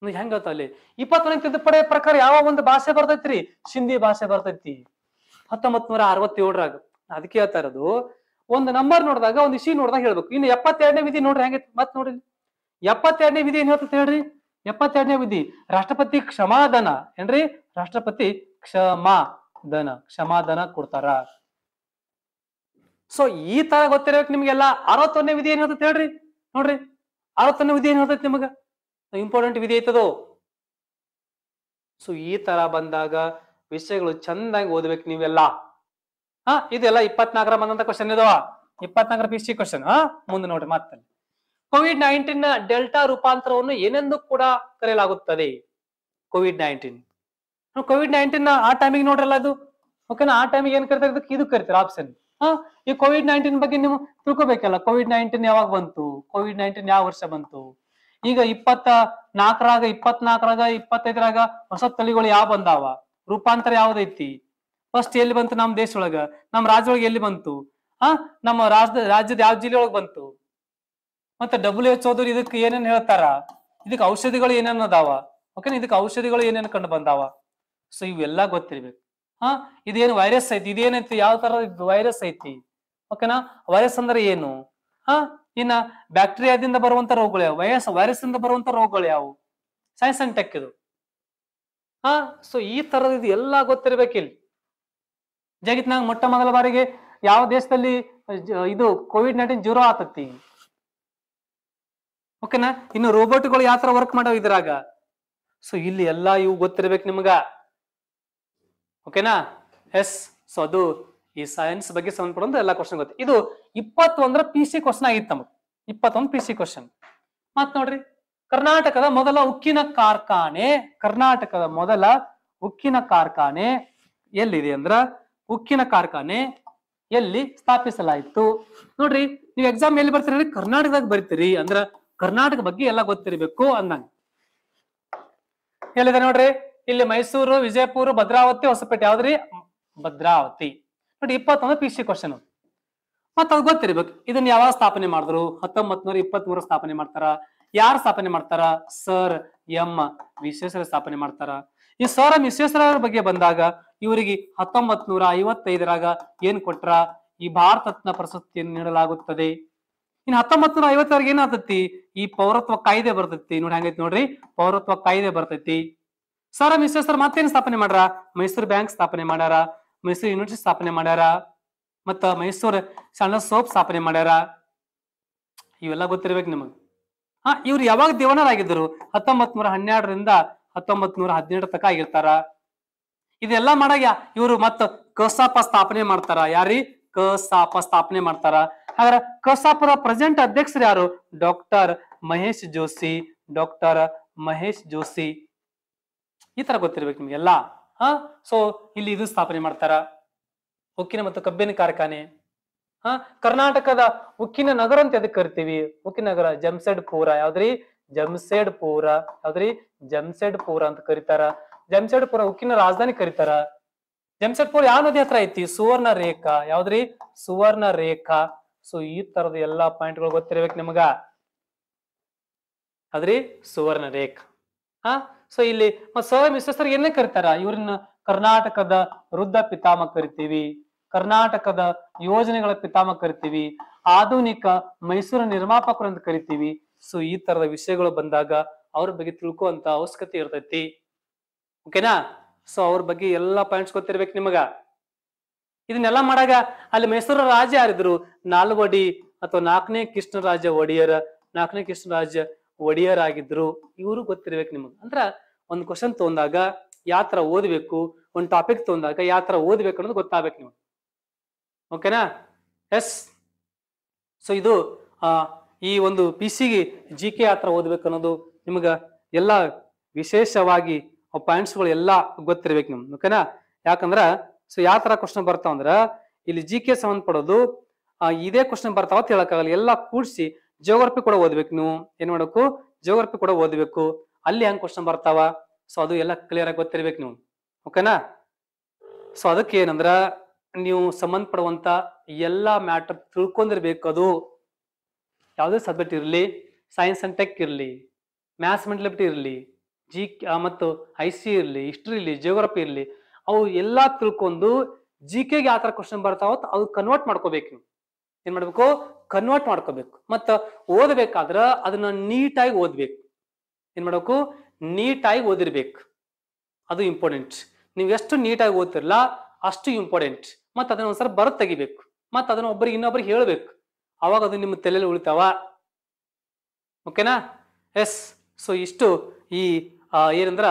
ಹೆಂಗ ಹೇಳ್ತ ಅಲ್ಲಿ 21ನೇ ತಿದ್ದುಪಡಿ ಪ್ರಕಾರ ಯಾವ ಒಂದು ಭಾಷೆ ಬರ್ತೈತ್ರಿ? ಸಿಂಧಿ ಭಾಷೆ ಬರ್ತೈತಿ 1967ರಾಗ. ಅದಕ್ಕೆ ಹೇಳ್ತಾ ಇರೋದು, ಒಂದು ನಂಬರ್ ನೋಡಿದಾಗ ಒಂದು ಇಶ್ಯೂ ನೋಡಿದಾಗ ಹೇಳ್ಬೇಕು. ಇನ್ನು 72ನೇ ವಿಧಿ ನೋಡ್ರಿ ಹೆಂಗೈತಿ. ಮತ್ ನೋಡ್ರಿ 72ನೇ ವಿಧಿ ಏನ್ ಹೇಳ್ತೈತಿ ಹೇಳ್ರಿ? 72ನೇ ವಿಧಿ ರಾಷ್ಟ್ರಪತಿ ಕ್ಷಮಾದಾನ ಏನ್ರಿ? ರಾಷ್ಟ್ರಪತಿ ಕ್ಷಮಾ ಕ್ಷಮಾದಾನ ಕೊಡ್ತಾರ. ಸೊ ಈ ತರ ಗೊತ್ತಿರ್ಬೇಕು ನಿಮ್ಗೆಲ್ಲ. 61ನೇ ವಿಧಿ ಏನ್ ಹೇಳ್ತೈತಿ ಹೇಳ್ರಿ ನೋಡ್ರಿ. 61ನೇ ವಿಧಿ ಏನ್ ಹೇಳ್ತೈತಿ ನಿಮಗ? ಇಂಪಾರ್ಟೆಂಟ್ ವಿಧಿ ಐತದು. ಸೊ ಈ ತರ ಬಂದಾಗ ವಿಷಯಗಳು ಚಂದಾಗಿ ಓದ್ಬೇಕು ನೀವೆಲ್ಲ. ಇದೆಲ್ಲ 24ರ ಬಂದಂತ ಕ್ವಶನ್ ಇದಾವ. 24ರ PC ಕ್ವಶನ್. ಮುಂದೆ ನೋಡ್ರಿ ಮತ್ತೆ. ಕೋವಿಡ್-19 ಡೆಲ್ಟಾ ರೂಪಾಂತರವನ್ನು ಏನೆಂದು ಕೂಡ ಕರೆಯಲಾಗುತ್ತದೆ. ಕೋವಿಡ್-19 ಆ ಟೈಮಿಗೆ ನೋಡ್ರಲ್ಲ ಅದು. ಓಕೆನಾ? ಆ ಟೈಮಿಗೆ ಏನ್ ಕರಿತಾರೆ? ಇದಕ್ಕೆ ಕರಿತಾರೆ ಆಪ್ಷನ್. ಈ ಕೋವಿಡ್-19 ಬಗ್ಗೆ ನೀವು ತಿಳ್ಕೊಬೇಕಲ್ಲ. ಕೋವಿಡ್-19 ಯಾವಾಗ ಬಂತು? ಕೋವಿಡ್-19 ಯಾವ ವರ್ಷ ಬಂತು? ಈಗ 24ರಾಗ 25ರಾಗ ಹೊಸ ತಳಿಗಳು ಯಾವ ಬಂದಾವ? ರೂಪಾಂತರ ಯಾವ್ದೈತಿ? ಫಸ್ಟ್ ಎಲ್ಲಿ ಬಂತು? ನಮ್ಮ ದೇಶದೊಳಗ, ನಮ್ಮ ರಾಜ್ಯದೊಳಗೆ ಎಲ್ಲಿ ಬಂತು? ನಮ್ಮ ರಾಜ್ಯದ ಯಾವ ಜಿಲ್ಲೆ ಒಳಗೆ ಬಂತು? ಮತ್ತೆ WHO ಇದಕ್ಕೆ ಏನೇನ್ ಹೇಳ್ತಾರ? ಇದಕ್ಕೆ ಔಷಧಿಗಳು ಏನೇನ್ ಅದಾವ? ಓಕೆನಾ? ಇದಕ್ಕೆ ಔಷಧಿಗಳು ಏನೇನ್ ಕಂಡು ಬಂದಾವ? ಸೊ ಇವೆಲ್ಲ ಗೊತ್ತಿರ್ಬೇಕು. ಇದೇನು ವೈರಸ್ ಐತಿ? ಇದೇನೈತಿ? ಯಾವ ತರ ವೈರಸ್ ಐತಿ? ಓಕೆನಾ? ವೈರಸ್ ಅಂದ್ರೆ ಏನು? ಇನ್ನ ಬ್ಯಾಕ್ಟೀರಿಯಾದಿಂದ ಬರುವಂತ ರೋಗಗಳು ಯಾವ? ವೈರಸ್ ಇಂದ ಬರುವಂತ ರೋಗಗಳು ಯಾವ? ಸೈನ್ಸ್ ಅಂಡ್ ಟೆಕ್ ಇದು. ಸೊ ಈ ತರದ ಇದು ಎಲ್ಲ ಗೊತ್ತಿರ್ಬೇಕಿಲ್ಲಿ. ಜಗತ್ನಾಗ ಮೊಟ್ಟ ಮೊದಲ ಬಾರಿಗೆ ಯಾವ ದೇಶದಲ್ಲಿ ಇದು ಕೋವಿಡ್-19 ಜೀರೋ ಆತತಿ? ಓಕೆನಾ? ಇನ್ನು ರೋಬೋಟ್ಗಳು ಯಾವ ತರ ವರ್ಕ್ ಮಾಡೋ ಇದ್ರಾಗ. ಸೊ ಇಲ್ಲಿ ಎಲ್ಲಾ ಇವು ಗೊತ್ತಿರ್ಬೇಕು ನಿಮ್ಗ. ಓಕೆನಾ? ಎಸ್. ಸೊ ಅದು ಈ ಸೈನ್ಸ್ ಬಗ್ಗೆ ಸಂಬಂಧಪಡುವಂತ ಎಲ್ಲಾ ಕ್ವಶನ್ ಗೊತ್ತು. ಇದು 21ರ PC ಕ್ವಶನ್ ಆಗಿತ್ತು ನಮಗ್. 21 PC ಕ್ವಶನ್. ಮತ್ ನೋಡ್ರಿ, ಕರ್ನಾಟಕದ ಮೊದಲ ಉಕ್ಕಿನ ಕಾರ್ಖಾನೆ ಎಲ್ಲಿದೆ ಅಂದ್ರ, ಉಕ್ಕಿನ ಕಾರ್ಖಾನೆ ಎಲ್ಲಿ ಸ್ಥಾಪಿಸಲಾಯಿತು? ನೋಡ್ರಿ, ನೀವು ಎಕ್ಸಾಮ್ ಎಲ್ಲಿ ಬರ್ತೀರಿ? ಕರ್ನಾಟಕದಾಗ ಬರ್ತೀರಿ ಅಂದ್ರ ಕರ್ನಾಟಕ ಬಗ್ಗೆ ಎಲ್ಲ ಗೊತ್ತಿರಬೇಕು ಅಂದಂಗ. ಎಲ್ಲಿದೆ ನೋಡ್ರಿ, ಇಲ್ಲಿ ಮೈಸೂರು, ವಿಜಯಪುರ, ಭದ್ರಾವತಿ, ಹೊಸಪೇಟೆ. ಯಾವ್ದ್ರಿ? ಭದ್ರಾವತಿ. ನೋಡಿ, 21 PC ಕ್ವಶನ್. ಮತ್ತ ಅದು ಗೊತ್ತಿರ್ಬೇಕು. ಇದನ್ನ ಯಾವಾಗ ಸ್ಥಾಪನೆ ಮಾಡಿದ್ರು? 1923 ಸ್ಥಾಪನೆ ಮಾಡ್ತಾರ. ಯಾರು ಸ್ಥಾಪನೆ ಮಾಡ್ತಾರ? ಸರ್ ಎಂ ವಿಶ್ವೇಶ್ವರಯ್ಯ ಸ್ಥಾಪನೆ ಮಾಡ್ತಾರ. ಈ ಸರ್ ಎಂ ವಿಶ್ವೇಶ್ವರಯ್ಯ ಬಗ್ಗೆ ಬಂದಾಗ ಇವರಿಗೆ 1955ರಾಗ ಏನ್ ಕೊಟ್ರ? ಈ ಭಾರತ ರತ್ನ ಪ್ರಶಸ್ತಿಯನ್ನು ನೀಡಲಾಗುತ್ತದೆ. ಇನ್ನು 1950 ಏನಾಗ್ತತಿ? ಈ ಪೌರತ್ವ ಕಾಯ್ದೆ ಬರ್ತೈತಿ. ನೋಡಿ ಹೆಂಗೈತಿ ನೋಡ್ರಿ, ಪೌರತ್ವ ಕಾಯ್ದೆ ಬರ್ತೈತಿ. ಸರ್ ಎಂ ವಿಶ್ವೇಶ್ವರಯ್ಯ ಮತ್ತೇನ್ ಸ್ಥಾಪನೆ ಮಾಡ್ರ? ಮೈಸೂರು ಬ್ಯಾಂಕ್ ಸ್ಥಾಪನೆ ಮಾಡ್ಯಾರ, ಮೈಸೂರು ಯೂನಿವರ್ಸಿಟಿ ಸ್ಥಾಪನೆ ಮಾಡ್ಯಾರ, ಮತ್ತ ಮೈಸೂರು ಸಣ್ಣ ಸೋಪ್ ಸ್ಥಾಪನೆ ಮಾಡ್ಯಾರ. ಇವೆಲ್ಲ ಗೊತ್ತಿರ್ಬೇಕು ನಿಮಗ್. ಇವ್ರು ಯಾವಾಗ ದೇವನರಾಗಿದ್ರು? 1912ರಿಂದ 1917 ತನಕ ಆಗಿರ್ತಾರ. ಇದೆಲ್ಲ ಮಾಡಾಗ ಇವರು ಮತ್ತ ಕಸಾಪ ಸ್ಥಾಪನೆ ಮಾಡ್ತಾರ. ಯಾರಿ? ಕಸಾಪ ಸ್ಥಾಪನೆ ಮಾಡ್ತಾರ. ಹಾಗಾದ್ರೆ ಕಸಾಪದ ಪ್ರೆಸೆಂಟ್ ಅಧ್ಯಕ್ಷರು ಯಾರು? ಡಾಕ್ಟರ್ ಮಹೇಶ್ ಜೋಶಿ. ಈ ತರ ಗೊತ್ತಿರ್ಬೇಕು ನಿಮ್ಗೆಲ್ಲ. ಸೊ ಇಲ್ಲಿ ಇದು ಸ್ಥಾಪನೆ ಮಾಡ್ತಾರ. ಉಕ್ಕಿನ ಮತ್ತು ಕಬ್ಬಿನ ಕಾರ್ಖಾನೆ. ಕರ್ನಾಟಕದ ಉಕ್ಕಿನ ನಗರ ಅಂತ ಎದಕ್ ಕರಿತೀವಿ? ಉಕ್ಕಿನ ನಗರ ಜಮ್ಸೆಡ್ಪುರ. ಯಾವ್ದ್ರಿ? ಜಮ್ಸೆಡ್ಪುರ ಅಂತ ಕರೀತಾರ. ಜಮ್ಸೆಡ್ಪುರ ಉಕ್ಕಿನ ರಾಜಧಾನಿ ಕರೀತಾರ. ಜಮ್ಸೆಡ್ಪುರ ಯಾವ ನದಿ ಹತ್ರ ಐತಿ? ಸುವರ್ಣ ರೇಖಾ. ಯಾವ್ದ್ರಿ? ಸುವರ್ಣ ರೇಖಾ. ಸೊ ಈ ತರದ ಎಲ್ಲಾ ಪಾಯಿಂಟ್ಗಳು ಗೊತ್ತಿರ್ಬೇಕು ನಿಮಗ. ಅದ್ರಿ ಸುವರ್ಣ ರೇಖಾ. ಸೊ ಇಲ್ಲಿ ಸರ್ ಎಂ ವಿಶ್ವೇಶ್ವರಯ್ಯ ಏನೇ ಕರಿತಾರ? ಇವ್ರನ್ನ ಕರ್ನಾಟಕದ ವೃದ್ಧ ಪಿತಾಮಹ ಕರಿತೀವಿ, ಕರ್ನಾಟಕದ ಯೋಜನೆಗಳ ಪಿತಾಮಹ ಕರಿತೀವಿ, ಆಧುನಿಕ ಮೈಸೂರು ನಿರ್ಮಾಪಕರು ಅಂತ ಕರಿತೀವಿ. ಸೊ ಈ ತರದ ವಿಷಯಗಳು ಬಂದಾಗ ಅವ್ರ ಬಗ್ಗೆ ತಿಳ್ಕುವಂತ ಅವಶ್ಯಕತೆ ಇರ್ತೈತಿ. ಓಕೆನಾ? ಸೊ ಅವ್ರ ಬಗ್ಗೆ ಎಲ್ಲಾ ಪಾಯಿಂಟ್ಸ್ ಗೊತ್ತಿರ್ಬೇಕು ನಿಮಗ. ಇದನ್ನೆಲ್ಲ ಮಾಡಾಗ ಅಲ್ಲಿ ಮೈಸೂರು ರಾಜ ಯಾರಿದ್ರು? ನಾಲ್ವಡಿ ಅಥವಾ 4ನೇ ಕೃಷ್ಣರಾಜ ಒಡೆಯರ್ ಆಗಿದ್ರು. ಇವರು ಗೊತ್ತಿರ್ಬೇಕು ನಿಮಗ್. ಅಂದ್ರ ಒಂದ್ ಕ್ವಶನ್ ತಗೊಂಡಾಗ ಯಾವ ತರ ಓದ್ಬೇಕು, ಒಂದ್ ಟಾಪಿಕ್ ತಗೊಂಡಾಗ ಯಾವ ತರ ಓದ್ಬೇಕು ಅನ್ನೋದು ಗೊತ್ತಾಗ್ಬೇಕು ನಿಮ್ಗೆ. ಓಕೆನಾ? ಎಸ್. ಸೊ ಇದು ಈ ಒಂದು PC GK ಯಾವ ತರ ಓದ್ಬೇಕು ಅನ್ನೋದು ನಿಮ್ಗ ಎಲ್ಲ ವಿಶೇಷವಾಗಿ ಪಾಯಿಂಟ್ಸ್ಗಳು ಎಲ್ಲ ಗೊತ್ತಿರ್ಬೇಕು ನಿಮ್ಗೆ. ಓಕೆನಾ? ಯಾಕಂದ್ರ ಸೊ ಯಾವ ತರ ಕ್ವಶನ್ ಬರ್ತಾವಂದ್ರ ಇಲ್ಲಿ GK ಸಂಬಂಧಪಡೋದು ಇದೇ ಕ್ವಶನ್ ಬರ್ತಾವ ಅಂತ ಹೇಳಕ್ಕಾಗಲ್ಲ. ಎಲ್ಲ ಕೂಡ್ಸಿ ಜಿಯೋಗ್ರಫಿ ಕೂಡ ಓದ್ಬೇಕು. ನೀವು ಏನ್ ಮಾಡಬೇಕು? ಜಿಯೋಗ್ರಫಿ ಕೂಡ ಓದ್ಬೇಕು. ಅಲ್ಲಿ ಹೆಂಗ್ ಕ್ವಶನ್ ಬರ್ತಾವ, ಸೊ ಅದು ಎಲ್ಲ ಕ್ಲಿಯರ್ ಆಗಿ ಗೊತ್ತಿರ್ಬೇಕು ನೀವು. ಓಕೆನಾ? ಸೊ ಅದಕ್ಕೆ ಏನಂದ್ರ ನೀವು ಸಂಬಂಧಪಡುವಂತ ಎಲ್ಲಾ ಮ್ಯಾಟರ್ ತಿಳ್ಕೊಂಡಿರ್ಬೇಕು. ಅದು ಯಾವುದೇ ಸಬ್ಜೆಕ್ಟ್ ಇರಲಿ, ಸೈನ್ಸ್ ಅಂಡ್ ಟೆಕ್ ಇರಲಿ, ಮ್ಯಾಥ್ಸ್ ಮೆಂಟಲಿಟಿ ಇರಲಿ, ಮತ್ತು IC ಇರಲಿ, ಹಿಸ್ಟ್ರಿ ಇರಲಿ, ಜಿಯೋಗ್ರಫಿ ಇರಲಿ, ಅವು ಎಲ್ಲಾ ತಿಳ್ಕೊಂಡು GK ಯಾವ ತರ ಕ್ವಶನ್ ಬರ್ತಾವ ಅದು ಕನ್ವರ್ಟ್ ಮಾಡ್ಕೋಬೇಕು. ನೀವು ಏನ್ ಮಾಡ್ಬೇಕು? ಕನ್ವರ್ಟ್ ಮಾಡ್ಕೋಬೇಕು. ಮತ್ತ ಓದ್ಬೇಕಾದ್ರ ಅದನ್ನ ನೀಟಾಗಿ ಓದ್ಬೇಕು. ಏನ್ ಮಾಡ್ಬೇಕು? ನೀಟಾಗಿ ಓದಿರ್ಬೇಕು. ಅದು ಇಂಪಾರ್ಟೆಂಟ್. ನೀವು ಎಷ್ಟು ನೀಟಾಗಿ ಓದ್ತಿರಲ್ಲ ಅಷ್ಟು ಇಂಪಾರ್ಟೆಂಟ್. ಮತ್ತೆ ಅದನ್ನ ಒಂದ್ಸಲ ಬರತ್ ತೆಗಿಬೇಕು, ಮತ್ತೆ ಅದನ್ನ ಒಬ್ಬರಿಗೆ ಇನ್ನೊಬ್ರಿಗೆ ಹೇಳ್ಬೇಕು, ಅವಾಗ ಅದು ನಿಮ್ಮ ತಲೆಯಲ್ಲಿ ಉಳಿತಾವ. ಓಕೆನಾ? ಎಸ್. ಸೊ ಇಷ್ಟು ಈ ಏನಂದ್ರ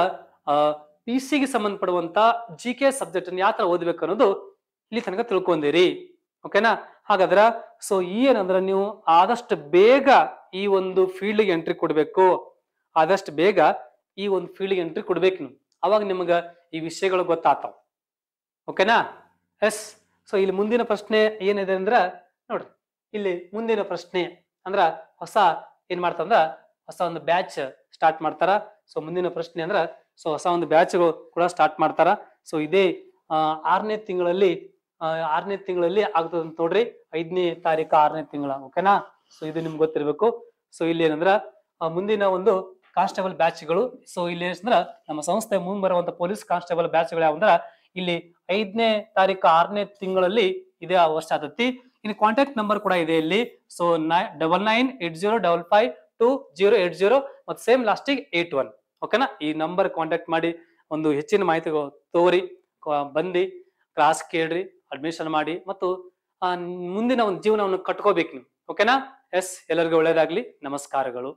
ಪಿ ಸಿಗೆ ಸಂಬಂಧಪಡುವಂತ ಜಿ ಕೆ ಸಬ್ಜೆಕ್ಟ್ ಅನ್ನು ಯಾವ ತರ ಓದ್ಬೇಕು ಅನ್ನೋದು ಇಲ್ಲಿ ತನಕ ತಿಳ್ಕೊಂಡಿರಿ. ಓಕೆನಾ? ಹಾಗಾದ್ರ ಸೊ ಏನಂದ್ರ ನೀವು ಆದಷ್ಟು ಬೇಗ ಈ ಒಂದು ಫೀಲ್ಡ್ಗೆ ಎಂಟ್ರಿ ಕೊಡ್ಬೇಕು, ಆದಷ್ಟು ಬೇಗ ಈ ಒಂದು ಫೀಲ್ಡ್ಗೆ ಎಂಟ್ರಿ ಕೊಡ್ಬೇಕು ನೀವು, ಅವಾಗ ನಿಮ್ಗ ಈ ವಿಷಯಗಳು ಗೊತ್ತಾಗ್ತಾವ. ಓಕೆನಾ? ಎಸ್. ಸೊ ಇಲ್ಲಿ ಮುಂದಿನ ಪ್ರಶ್ನೆ ಏನಿದೆ ಅಂದ್ರ ನೋಡ್ರಿ, ಇಲ್ಲಿ ಮುಂದಿನ ಪ್ರಶ್ನೆ ಅಂದ್ರ ಹೊಸ ಏನ್ ಮಾಡ್ತಾರ, ಹೊಸ ಒಂದು ಬ್ಯಾಚ್ ಸ್ಟಾರ್ಟ್ ಮಾಡ್ತಾರ. ಸೊ ಮುಂದಿನ ಪ್ರಶ್ನೆ ಅಂದ್ರ ಸೊ ಹೊಸ ಒಂದು ಬ್ಯಾಚ್ ಕೂಡ ಸ್ಟಾರ್ಟ್ ಮಾಡ್ತಾರ. ಸೊ ಇದೇ 6ನೇ ತಿಂಗಳಲ್ಲಿ ಆಗ್ತದ ಅಂತ ನೋಡ್ರಿ, 5ನೇ ತಾರೀಕು 6ನೇ ತಿಂಗಳ. ಓಕೆನಾ? ಸೊ ಇದು ನಿಮ್ಗೆ ಗೊತ್ತಿರ್ಬೇಕು. ಸೊ ಇಲ್ಲಿ ಏನಂದ್ರ ಮುಂದಿನ ಒಂದು ಕಾನ್ಸ್ಟೇಬಲ್ ಬ್ಯಾಚ್ಗಳು, ಸೊ ಇಲ್ಲಿ ಏನಂದ್ರ ನಮ್ಮ ಸಂಸ್ಥೆ ಮುಂದೆ ಬರುವಂತ ಪೊಲೀಸ್ ಕಾನ್ಸ್ಟೇಬಲ್ ಬ್ಯಾಚ್ಗಳು ಯಾವಂದ್ರ ಇಲ್ಲಿ 5ನೇ ತಾರೀಕು 6ನೇ ತಿಂಗಳಲ್ಲಿ ಇದೇ ವರ್ಷ ಆತತಿ. ಇನ್ನು ಕಾಂಟ್ಯಾಕ್ಟ್ ನಂಬರ್ ಕೂಡ ಇದೆ ಇಲ್ಲಿ. ಸೊ 9980552080 ಮತ್ತು ಸೇಮ್ ಲಾಸ್ಟಿಗೆ 81. ಓಕೆನಾ? ಈ ನಂಬರ್ ಕಾಂಟ್ಯಾಕ್ಟ್ ಮಾಡಿ ಒಂದು ಹೆಚ್ಚಿನ ಮಾಹಿತಿ ತಗೋರಿ, ಬಂದು ಕ್ಲಾಸ್ ಕೇಳ್ರಿ, ಅಡ್ಮಿಷನ್ ಮಾಡಿ ಮತ್ತು ಮುಂದಿನ ಒಂದು ಜೀವನವನ್ನು ಕಟ್ಕೋಬೇಕು ನೀವು. ಓಕೆನಾ? ಎಸ್. ಎಲ್ಲರಿಗೂ ಒಳ್ಳೇದಾಗ್ಲಿ. ನಮಸ್ಕಾರಗಳು.